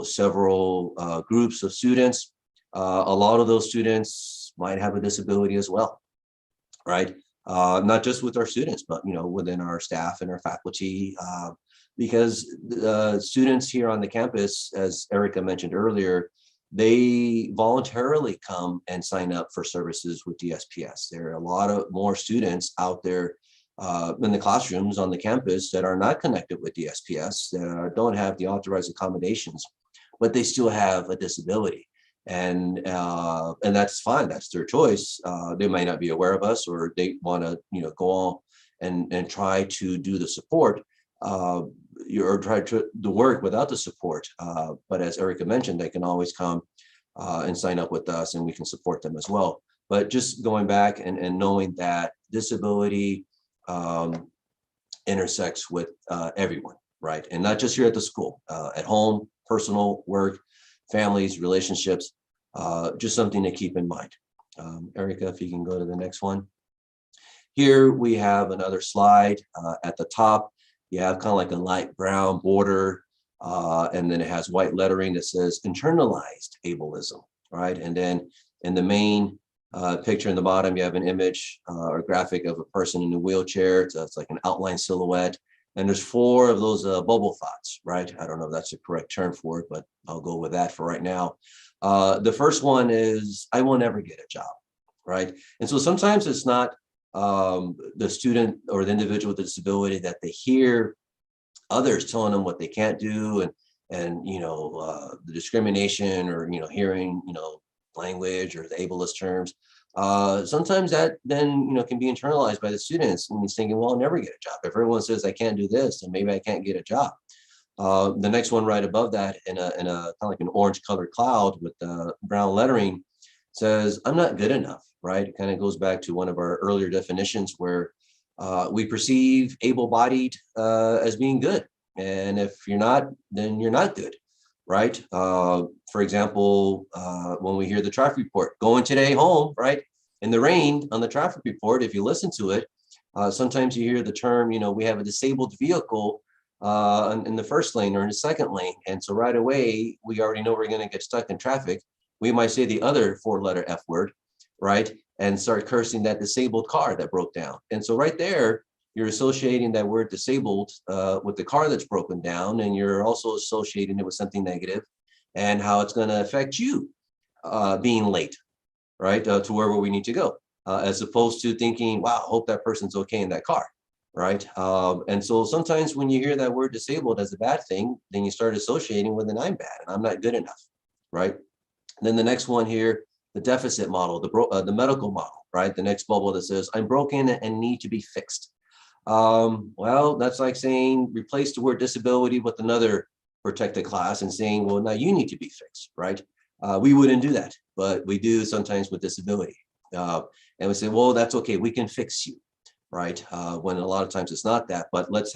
several groups of students, a lot of those students might have a disability as well, right? Not just with our students, but within our staff and our faculty, because students here on the campus, as Erika mentioned earlier, they voluntarily come and sign up for services with DSPS. There are a lot of more students out there in the classrooms on the campus that are not connected with DSPS, that don't have the authorized accommodations, but they still have a disability. And that's fine. That's their choice. They might not be aware of us, or they want to, go on and try to do the support, or try to the work without the support. But as Erika mentioned, they can always come and sign up with us, and we can support them as well. But just going back and knowing that disability intersects with everyone, right? And not just here at the school, at home, personal, work, families, relationships, just something to keep in mind. Erika, if you can go to the next one. Here we have another slide. At the top, you have kind of like a light brown border, and then it has white lettering that says internalized ableism, right? And then in the main picture in the bottom, you have an image or graphic of a person in a wheelchair. So it's like an outline silhouette. And there's 4 of those bubble thoughts, right? I don't know if that's the correct term for it, but I'll go with that for right now. The first one is, I will never get a job, right? And so sometimes it's not the student or the individual with a disability that they hear others telling them what they can't do, and you know, the discrimination, or you know, hearing, you know, language or the ableist terms. Sometimes that then, you know, can be internalized by the students, and he's thinking, well, I'll never get a job. If everyone says I can't do this, then maybe I can't get a job. The next one right above that, in a kind of like an orange colored cloud with brown lettering, says I'm not good enough, right? It kind of goes back to one of our earlier definitions where we perceive able-bodied as being good. And if you're not, then you're not good, right? For example, when we hear the traffic report, going today home, right? In the rain on the traffic report, if you listen to it, sometimes you hear the term, you know, we have a disabled vehicle in the first lane or in the second lane. And so right away, we already know we're gonna get stuck in traffic. We might say the other 4-letter F word, right? And start cursing that disabled car that broke down. And so right there, you're associating that word disabled with the car that's broken down, and you're also associating it with something negative and how it's going to affect you being late, right, to wherever we need to go, as opposed to thinking, wow, I hope that person's okay in that car, right? And so sometimes when you hear that word disabled as a bad thing, then you start associating with an I'm bad and I'm not good enough, right? And then the next one here, the deficit model, the medical model, right? The next bubble that says, I'm broken and need to be fixed. Well, that's like saying, replace the word disability with another protected class and saying, well, now you need to be fixed, right? We wouldn't do that, but we do sometimes with disability. And we say, well, that's okay, we can fix you, right? When a lot of times it's not that, but let's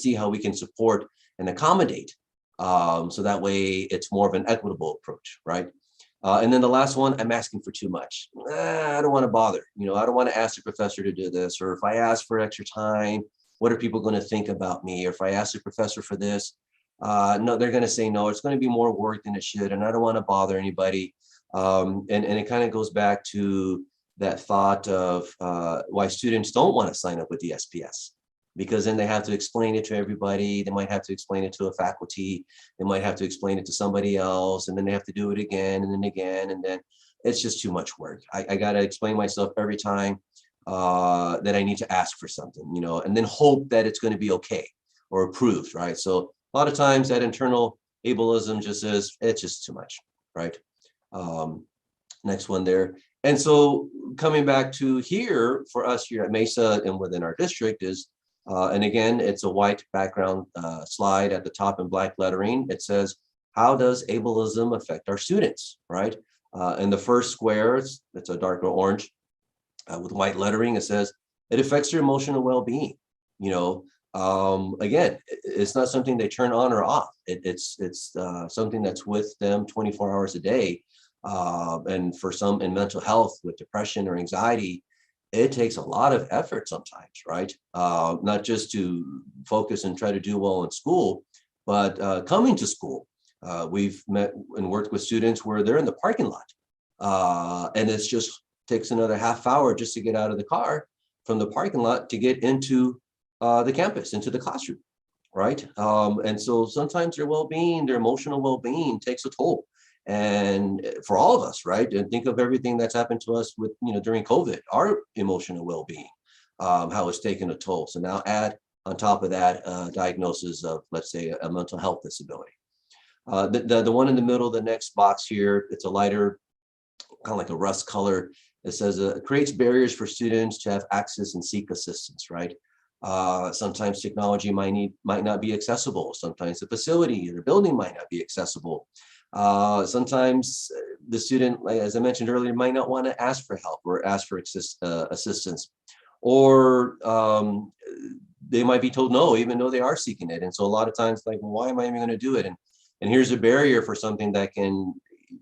see how we can support and accommodate. So that way it's more of an equitable approach, right? And then the last one, I'm asking for too much. I don't want to bother. You know, I don't want to ask the professor to do this, or if I ask for extra time, what are people going to think about me? Or if I ask the professor for this, no, they're going to say no. It's going to be more work than it should, and I don't want to bother anybody. And it kind of goes back to that thought of why students don't want to sign up with DSPS. Because then they have to explain it to everybody. They might have to explain it to a faculty. They might have to explain it to somebody else, and then they have to do it again and then again. And then it's just too much work. I got to explain myself every time that I need to ask for something, you know, and then hope that it's going to be okay or approved, right? So a lot of times that internal ableism just says, it's just too much, right? Next one there. And so coming back to here for us here at Mesa and within our district is, and again, it's a white background slide at the top in black lettering. It says, how does ableism affect our students, right? In the first square, it's a darker orange with white lettering. It says, it affects their emotional well-being. You know, again, it's not something they turn on or off. It's something that's with them 24 hours a day. And for some in mental health with depression or anxiety, it takes a lot of effort sometimes, right? Not just to focus and try to do well in school, but coming to school. We've met and worked with students where they're in the parking lot, and it's just takes another half hour just to get out of the car from the parking lot to get into the campus, into the classroom, right? And so sometimes their well-being, their emotional well-being takes a toll. And for all of us, right? And think of everything that's happened to us with, you know, during COVID, our emotional well-being, how it's taken a toll. So now add on top of that diagnosis of, let's say, a mental health disability. The one in the middle, the next box here, it's a lighter, kind of like a rust color. It says it creates barriers for students to have access and seek assistance, right? Sometimes technology might not be accessible. Sometimes the facility or the building might not be accessible. Sometimes the student, like, as I mentioned earlier, might not want to ask for help or ask for assistance, or they might be told no, even though they are seeking it. And so a lot of times, like, well, why am I even going to do it? And here's a barrier for something that can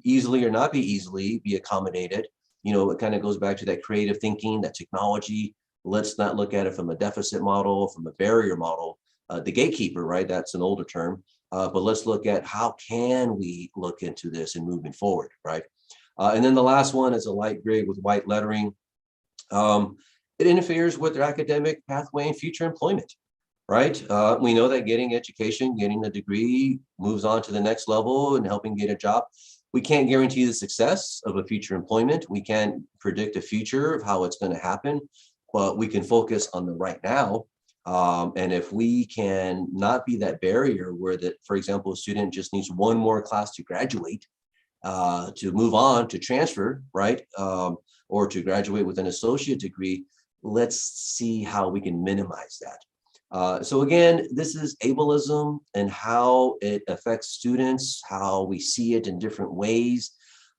easily or not be easily be accommodated. You know, it kind of goes back to that creative thinking, that technology. Let's not look at it from a deficit model, from a barrier model, the gatekeeper, right? That's an older term. But let's look at how can we look into this and moving forward, right? And then the last one is a light gray with white lettering. It interferes with their academic pathway and future employment, right? We know that getting education, getting a degree moves on to the next level and helping get a job. We can't guarantee the success of a future employment. We can't predict the future of how it's going to happen, but we can focus on the right now. And if we can not be that barrier where that, for example, a student just needs one more class to graduate, to move on, to transfer, right? Or to graduate with an associate degree, let's see how we can minimize that. So again, this is ableism and how it affects students, how we see it in different ways.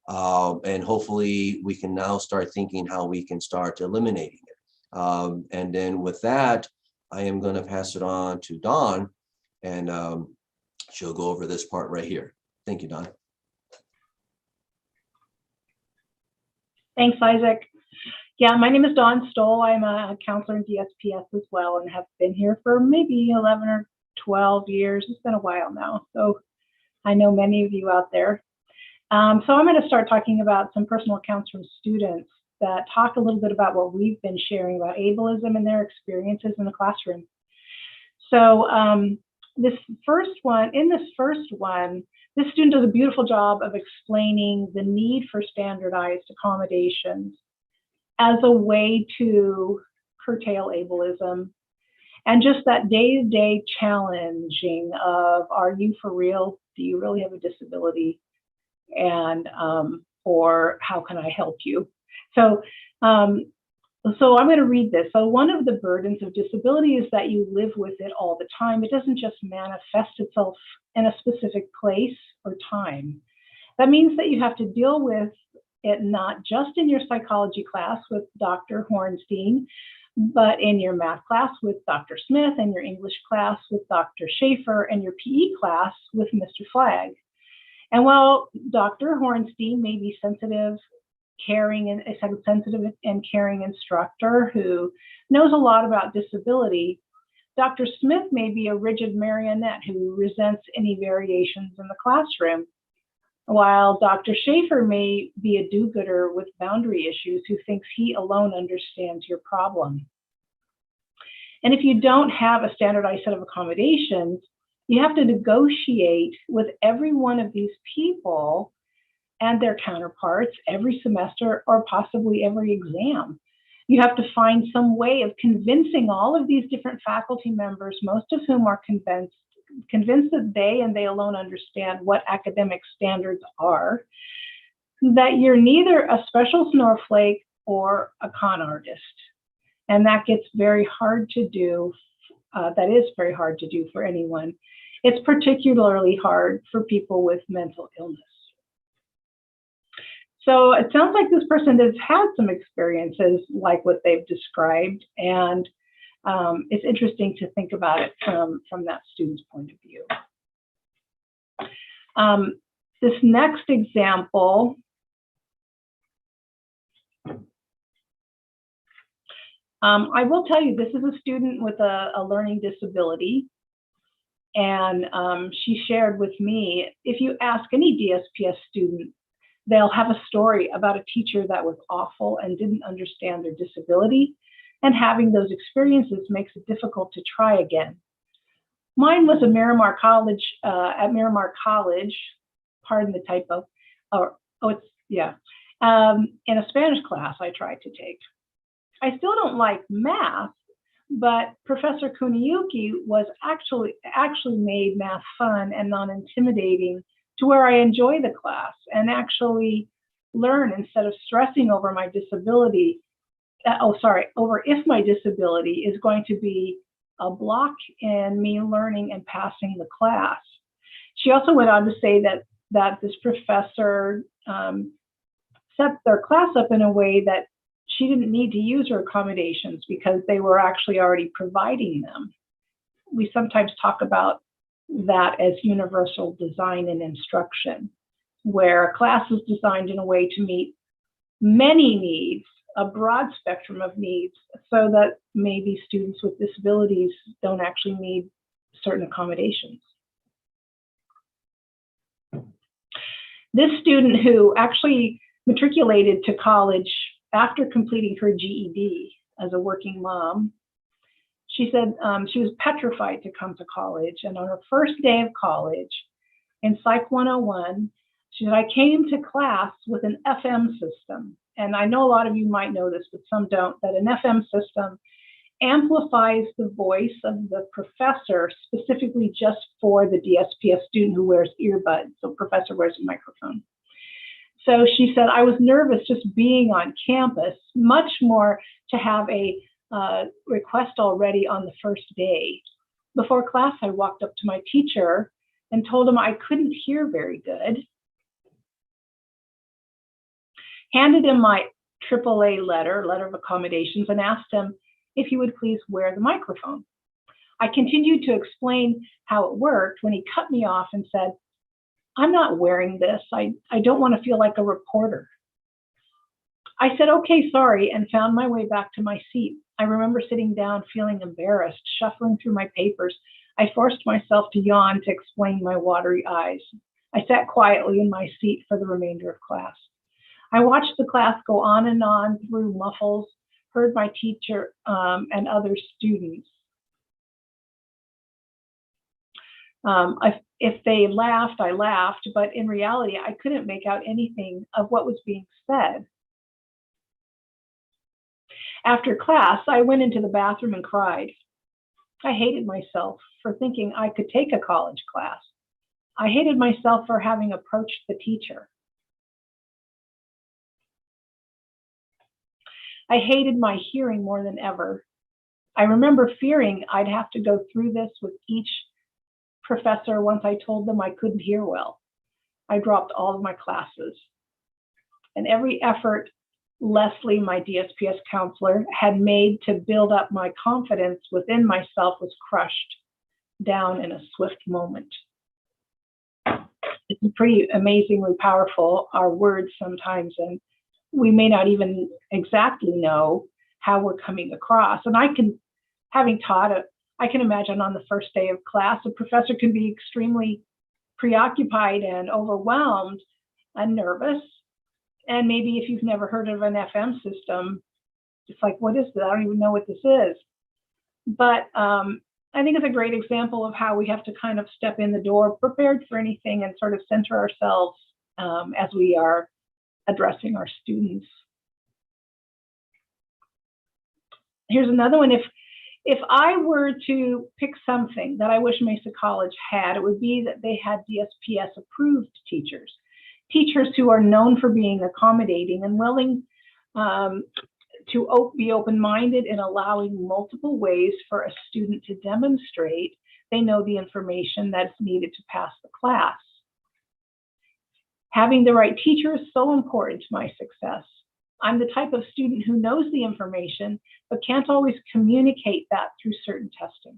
And hopefully we can now start thinking how we can start eliminating it. And then with that, I am going to pass it on to Dawn, and she'll go over this part right here. Thank you, Dawn. Thanks, Isaac. Yeah, my name is Dawn Stoll. I'm a counselor in DSPS as well and have been here for maybe 11 or 12 years. It's been a while now, so I know many of you out there. So I'm going to start talking about some personal accounts from students that talk a little bit about what we've been sharing about ableism and their experiences in the classroom. So this first one, this student does a beautiful job of explaining the need for standardized accommodations as a way to curtail ableism, and just that day-to-day challenging of, are you for real? Do you really have a disability? And or how can I help you? So I'm going to read this. So one of the burdens of disability is that you live with it all the time. It doesn't just manifest itself in a specific place or time. That means that you have to deal with it not just in your psychology class with Dr. Hornstein, but in your math class with Dr. Smith, and your English class with Dr. Schaefer, and your PE class with Mr. Flagg. And while Dr. Hornstein may be sensitive, caring, and a sensitive and caring instructor who knows a lot about disability, Dr. Smith may be a rigid marionette who resents any variations in the classroom, while Dr. Schaefer may be a do-gooder with boundary issues who thinks he alone understands your problem. And if you don't have a standardized set of accommodations, you have to negotiate with every one of these people and their counterparts every semester or possibly every exam. You have to find some way of convincing all of these different faculty members, most of whom are convinced that they and they alone understand what academic standards are, that you're neither a special snowflake or a con artist. And that gets very hard to do. That is very hard to do for anyone. It's particularly hard for people with mental illness. So it sounds like this person has had some experiences like what they've described, and it's interesting to think about it from that student's point of view. This next example, I will tell you, this is a student with a learning disability, and she shared with me, if you ask any DSPS student, they'll have a story about a teacher that was awful and didn't understand their disability, and having those experiences makes it difficult to try again. Mine was at Miramar College, pardon the typo, in a Spanish class I tried to take. I still don't like math, but Professor Kuniyuki was actually made math fun and non-intimidating to where I enjoy the class and actually learn instead of stressing over my disability. Over if my disability is going to be a block in me learning and passing the class. She also went on to say that this professor set their class up in a way that she didn't need to use her accommodations because they were actually already providing them. We sometimes talk about that as universal design and instruction, where a class is designed in a way to meet many needs, a broad spectrum of needs, so that maybe students with disabilities don't actually need certain accommodations. This student who actually matriculated to college after completing her GED as a working mom, she said she was petrified to come to college. And on her first day of college in Psych 101, she said, I came to class with an FM system. And I know a lot of you might know this, but some don't, that an FM system amplifies the voice of the professor specifically just for the DSPS student who wears earbuds. So professor wears a microphone. So she said, I was nervous just being on campus, much more to have a request already on the first day. Before class, I walked up to my teacher and told him I couldn't hear very good. Handed him my AAA letter of accommodations, and asked him if he would please wear the microphone. I continued to explain how it worked when he cut me off and said, I'm not wearing this. I don't want to feel like a reporter. I said, okay, sorry, and found my way back to my seat. I remember sitting down feeling embarrassed, shuffling through my papers. I forced myself to yawn to explain my watery eyes. I sat quietly in my seat for the remainder of class. I watched the class go on and on through muffles, heard my teacher and other students. If they laughed, I laughed, but in reality, I couldn't make out anything of what was being said. After class, I went into the bathroom and cried. I hated myself for thinking I could take a college class. I hated myself for having approached the teacher. I hated my hearing more than ever. I remember fearing I'd have to go through this with each professor once I told them I couldn't hear well. I dropped all of my classes. And every effort Leslie, my DSPS counselor, had made to build up my confidence within myself was crushed down in a swift moment. It's pretty amazingly powerful, our words sometimes, and we may not even exactly know how we're coming across. And having taught it, I can imagine on the first day of class, a professor can be extremely preoccupied and overwhelmed and nervous. And maybe if you've never heard of an FM system, it's like, what is that? I don't even know what this is. But I think it's a great example of how we have to kind of step in the door, prepared for anything, and sort of center ourselves as we are addressing our students. Here's another one. If I were to pick something that I wish Mesa College had, it would be that they had DSPS approved teachers. Teachers who are known for being accommodating and willing to be open-minded in allowing multiple ways for a student to demonstrate they know the information that's needed to pass the class. Having the right teacher is so important to my success. I'm the type of student who knows the information, but can't always communicate that through certain testing.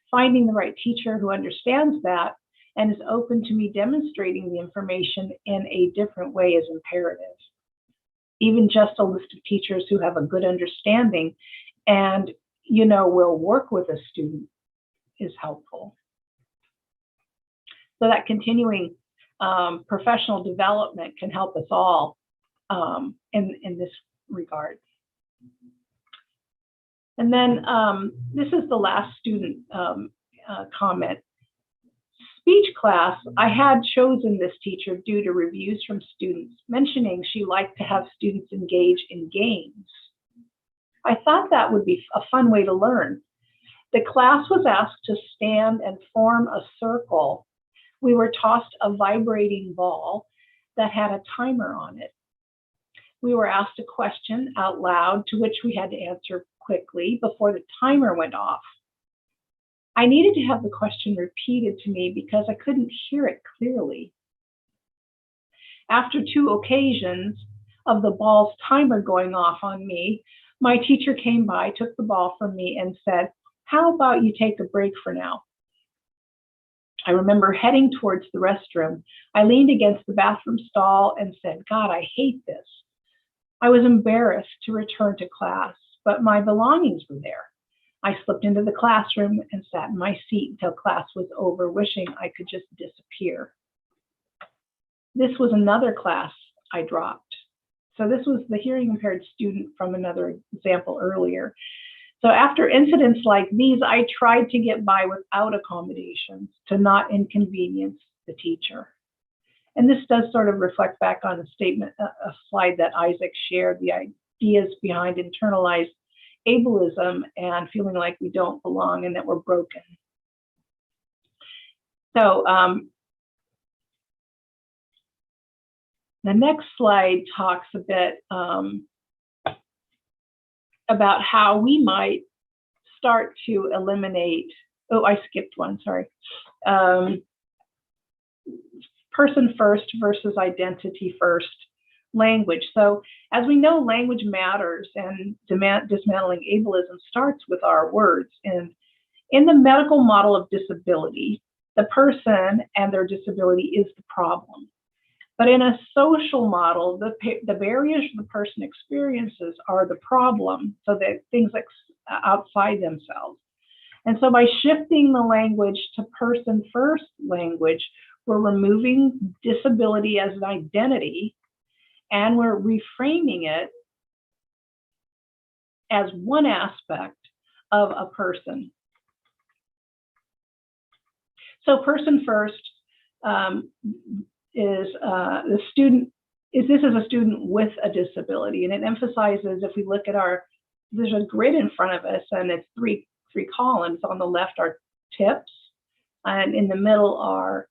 Finding the right teacher who understands that and is open to me demonstrating the information in a different way is imperative. Even just a list of teachers who have a good understanding and, will work with a student is helpful. So that continuing professional development can help us all in this regard. And then this is the last student comment. Speech class, I had chosen this teacher due to reviews from students mentioning she liked to have students engage in games. I thought that would be a fun way to learn. The class was asked to stand and form a circle. We were tossed a vibrating ball that had a timer on it. We were asked a question out loud to which we had to answer quickly before the timer went off. I needed to have the question repeated to me because I couldn't hear it clearly. After 2 occasions, of the ball's timer going off on me, my teacher came by, took the ball from me and said, "How about you take a break for now?" I remember heading towards the restroom. I leaned against the bathroom stall and said, "God, I hate this." I was embarrassed to return to class, but my belongings were there. I slipped into the classroom and sat in my seat until class was over, wishing I could just disappear. This was another class I dropped. So this was the hearing impaired student from another example earlier. So after incidents like these, I tried to get by without accommodations to not inconvenience the teacher. And this does sort of reflect back on a statement, a slide that Isaac shared, the ideas behind internalized ableism and feeling like we don't belong and that we're broken. So the next slide talks a bit about how we might start to eliminate, oh, I skipped one, sorry. Person first versus identity first language. So as we know, language matters, and dismantling ableism starts with our words. And in the medical model of disability, the person and their disability is the problem. But in a social model, the barriers the person experiences are the problem, so that things like outside themselves. And so by shifting the language to person first language, we're removing disability as an identity, and we're reframing it as one aspect of a person. So person first is the student, this is a student with a disability, and it emphasizes, if we look at there's a grid in front of us, and it's three columns. On the left are tips, and in the middle are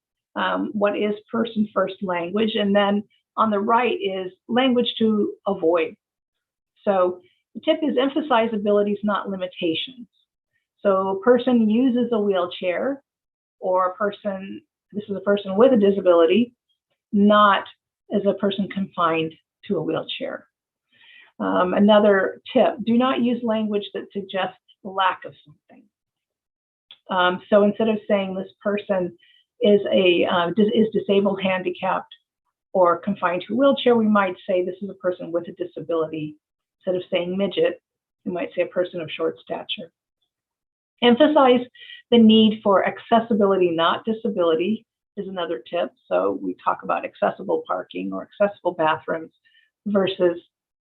what is person first language, and then on the right is language to avoid. So the tip is emphasize abilities, not limitations. So a person uses a wheelchair, or a person, this is a person with a disability, not as a person confined to a wheelchair. Another tip, do not use language that suggests the lack of something. So instead of saying this person is disabled, handicapped, or confined to a wheelchair, we might say this is a person with a disability. Instead of saying midget, we might say a person of short stature. Emphasize the need for accessibility, not disability, is another tip. So we talk about accessible parking or accessible bathrooms versus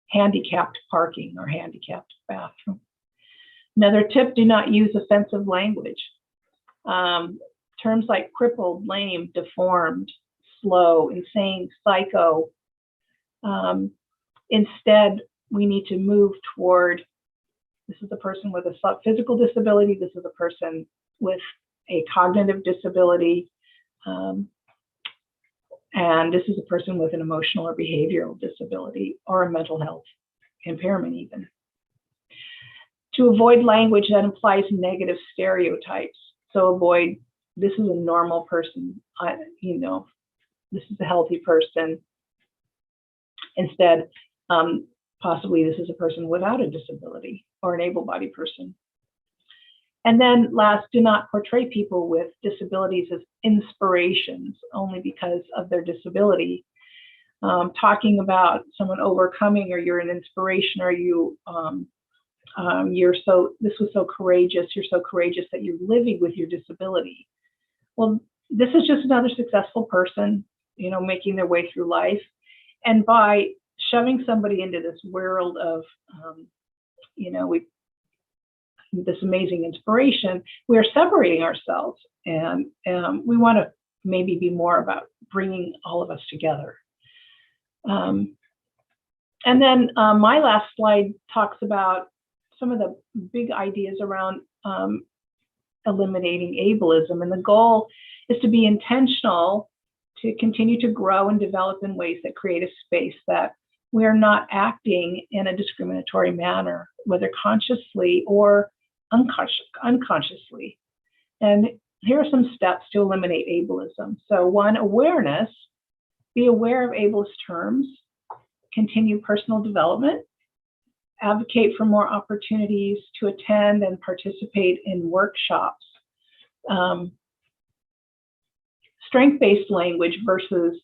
handicapped parking or handicapped bathroom. Another tip, do not use offensive language. Terms like crippled, lame, deformed, slow, insane, psycho. Instead, we need to move toward, this is a person with a physical disability, this is a person with a cognitive disability, and this is a person with an emotional or behavioral disability or a mental health impairment even. To avoid language that implies negative stereotypes. So avoid, this is a normal person, this is a healthy person. Instead, possibly this is a person without a disability or an able-bodied person. And then last, do not portray people with disabilities as inspirations only because of their disability. Talking about someone overcoming, or you're an inspiration, or this was so courageous, you're so courageous that you're living with your disability. Well, this is just another successful person, making their way through life. And by shoving somebody into this world of, this amazing inspiration, we are separating ourselves, and we want to maybe be more about bringing all of us together. And then my last slide talks about some of the big ideas around eliminating ableism, and the goal is to be intentional to continue to grow and develop in ways that create a space that we are not acting in a discriminatory manner, whether consciously or unconsciously. And here are some steps to eliminate ableism. So one, awareness. Be aware of ableist terms. continue personal development, advocate for more opportunities to attend and participate in workshops, strength-based language versus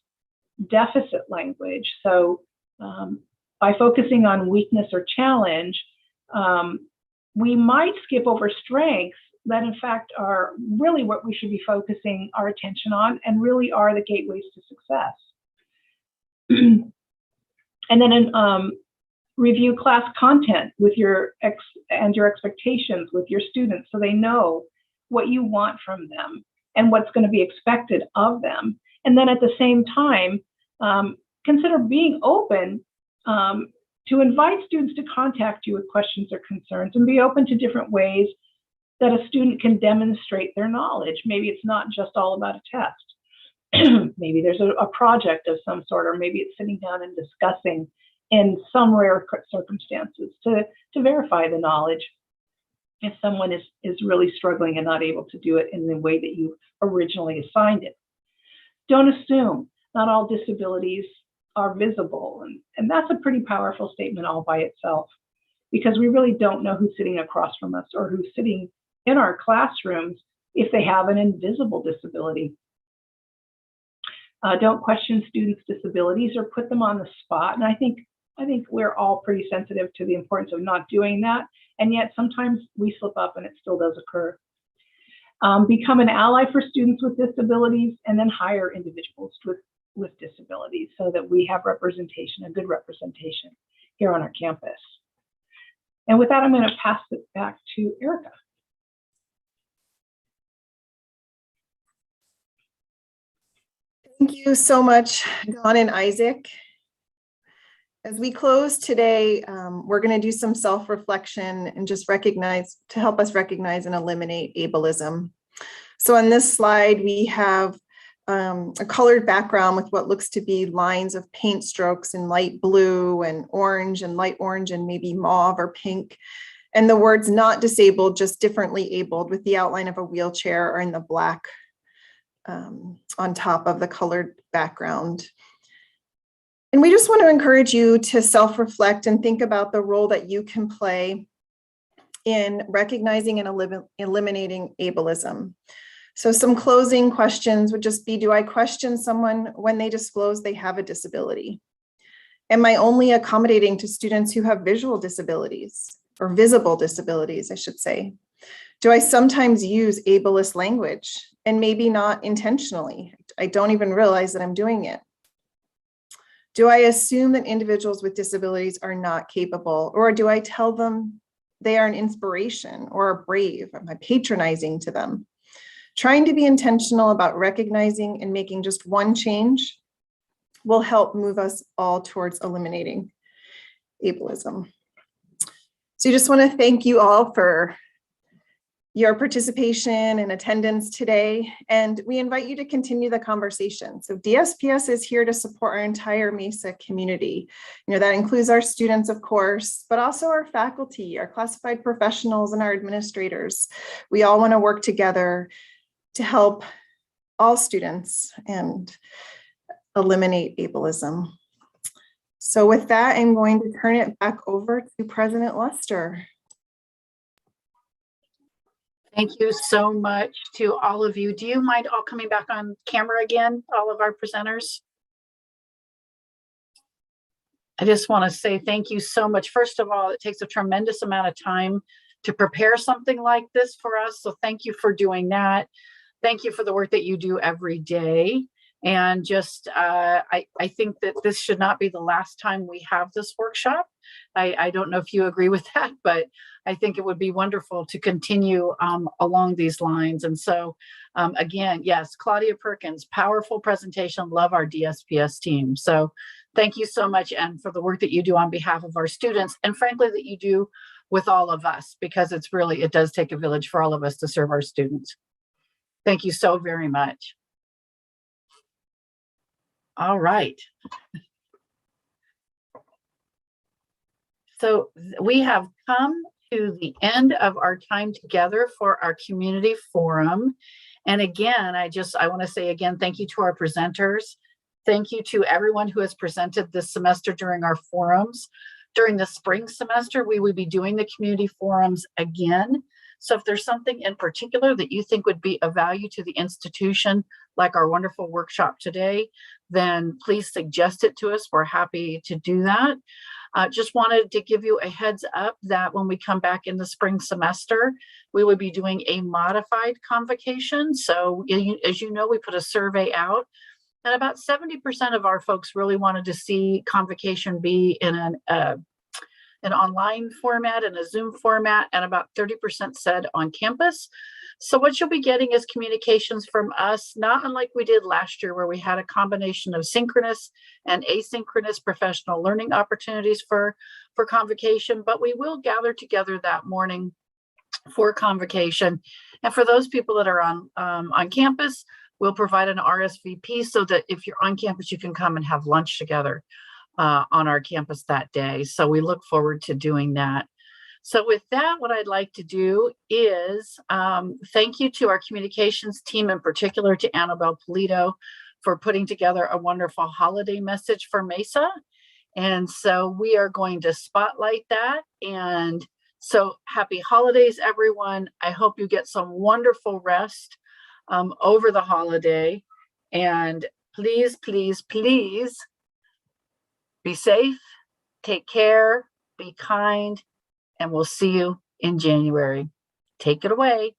deficit language. So by focusing on weakness or challenge, we might skip over strengths that in fact are really what we should be focusing our attention on and really are the gateways to success. And then review class content with your expectations with your students so they know what you want from them and what's going to be expected of them. And then at the same time, consider being open to invite students to contact you with questions or concerns, and be open to different ways that a student can demonstrate their knowledge. Maybe it's not just all about a test. Maybe there's a project of some sort, or maybe it's sitting down and discussing in some rare circumstances to verify the knowledge if someone is really struggling and not able to do it in the way that you originally assigned it. Don't assume. Not all disabilities are visible. And that's a pretty powerful statement all by itself, because we really don't know who's sitting across from us or who's sitting in our classrooms if they have an invisible disability. Don't question students' disabilities or put them on the spot. And I think we're all pretty sensitive to the importance of not doing that. And yet sometimes we slip up and it still does occur. Become an ally for students with disabilities, and then hire individuals with disabilities so that we have representation, a good representation here on our campus. And with that, I'm going to pass it back to Erika. Thank you so much, Dawn and Isaac. As we close today, we're going to do some self-reflection and just to help us recognize and eliminate ableism. So on this slide, we have a colored background with what looks to be lines of paint strokes in light blue and light orange and maybe mauve or pink. And the words "not disabled," just differently abled, with the outline of a wheelchair, are in the black on top of the colored background. And we just want to encourage you to self-reflect and think about the role that you can play in recognizing and eliminating ableism. So some closing questions would just be, do I question someone when they disclose they have a disability? Am I only accommodating to students who have visual disabilities, or visible disabilities, I should say? Do I sometimes use ableist language, and maybe not intentionally? I don't even realize that I'm doing it. Do I assume that individuals with disabilities are not capable, or do I tell them they are an inspiration or are brave? Am I patronizing to them? Trying to be intentional about recognizing and making just one change will help move us all towards eliminating ableism. So I just want to thank you all for your participation and attendance today, and we invite you to continue the conversation. So DSPS is here to support our entire Mesa community. That includes our students, of course, but also our faculty, our classified professionals, and our administrators. We all want to work together to help all students and eliminate ableism. So with that, I'm going to turn it back over to President Lester. Thank you so much to all of you. Do you mind all coming back on camera again, all of our presenters? I just want to say thank you so much. First of all, it takes a tremendous amount of time to prepare something like this for us. So thank you for doing that. Thank you for the work that you do every day. And just, I think that this should not be the last time we have this workshop. I don't know if you agree with that, but I think it would be wonderful to continue along these lines. And so again, yes, Claudia Perkins, powerful presentation. Love our DSPS team. So thank you so much, and for the work that you do on behalf of our students, and frankly, that you do with all of us, because it does take a village for all of us to serve our students. Thank you so very much. All right. So we have come to the end of our time together for our community forum. And again, I want to say again, thank you to our presenters. Thank you to everyone who has presented this semester during our forums. During the spring semester, we will be doing the community forums again. So if there's something in particular that you think would be of value to the institution, like our wonderful workshop today, then please suggest it to us. We're happy to do that. Just wanted to give you a heads up that when we come back in the spring semester, we will be doing a modified convocation. So as you know, we put a survey out, and about 70% of our folks really wanted to see convocation be in an online format and a Zoom format, and about 30% said on campus. So what you'll be getting is communications from us, not unlike we did last year, where we had a combination of synchronous and asynchronous professional learning opportunities for convocation, but we will gather together that morning for convocation. And for those people that are on campus, we'll provide an RSVP so that if you're on campus, you can come and have lunch together on our campus that day. So we look forward to doing that. So with that, what I'd like to do is thank you to our communications team, in particular to Annabelle Polito, for putting together a wonderful holiday message for Mesa. And so we are going to spotlight that. And so happy holidays, everyone. I hope you get some wonderful rest over the holiday. And please, please, please be safe, take care, be kind, and we'll see you in January. Take it away.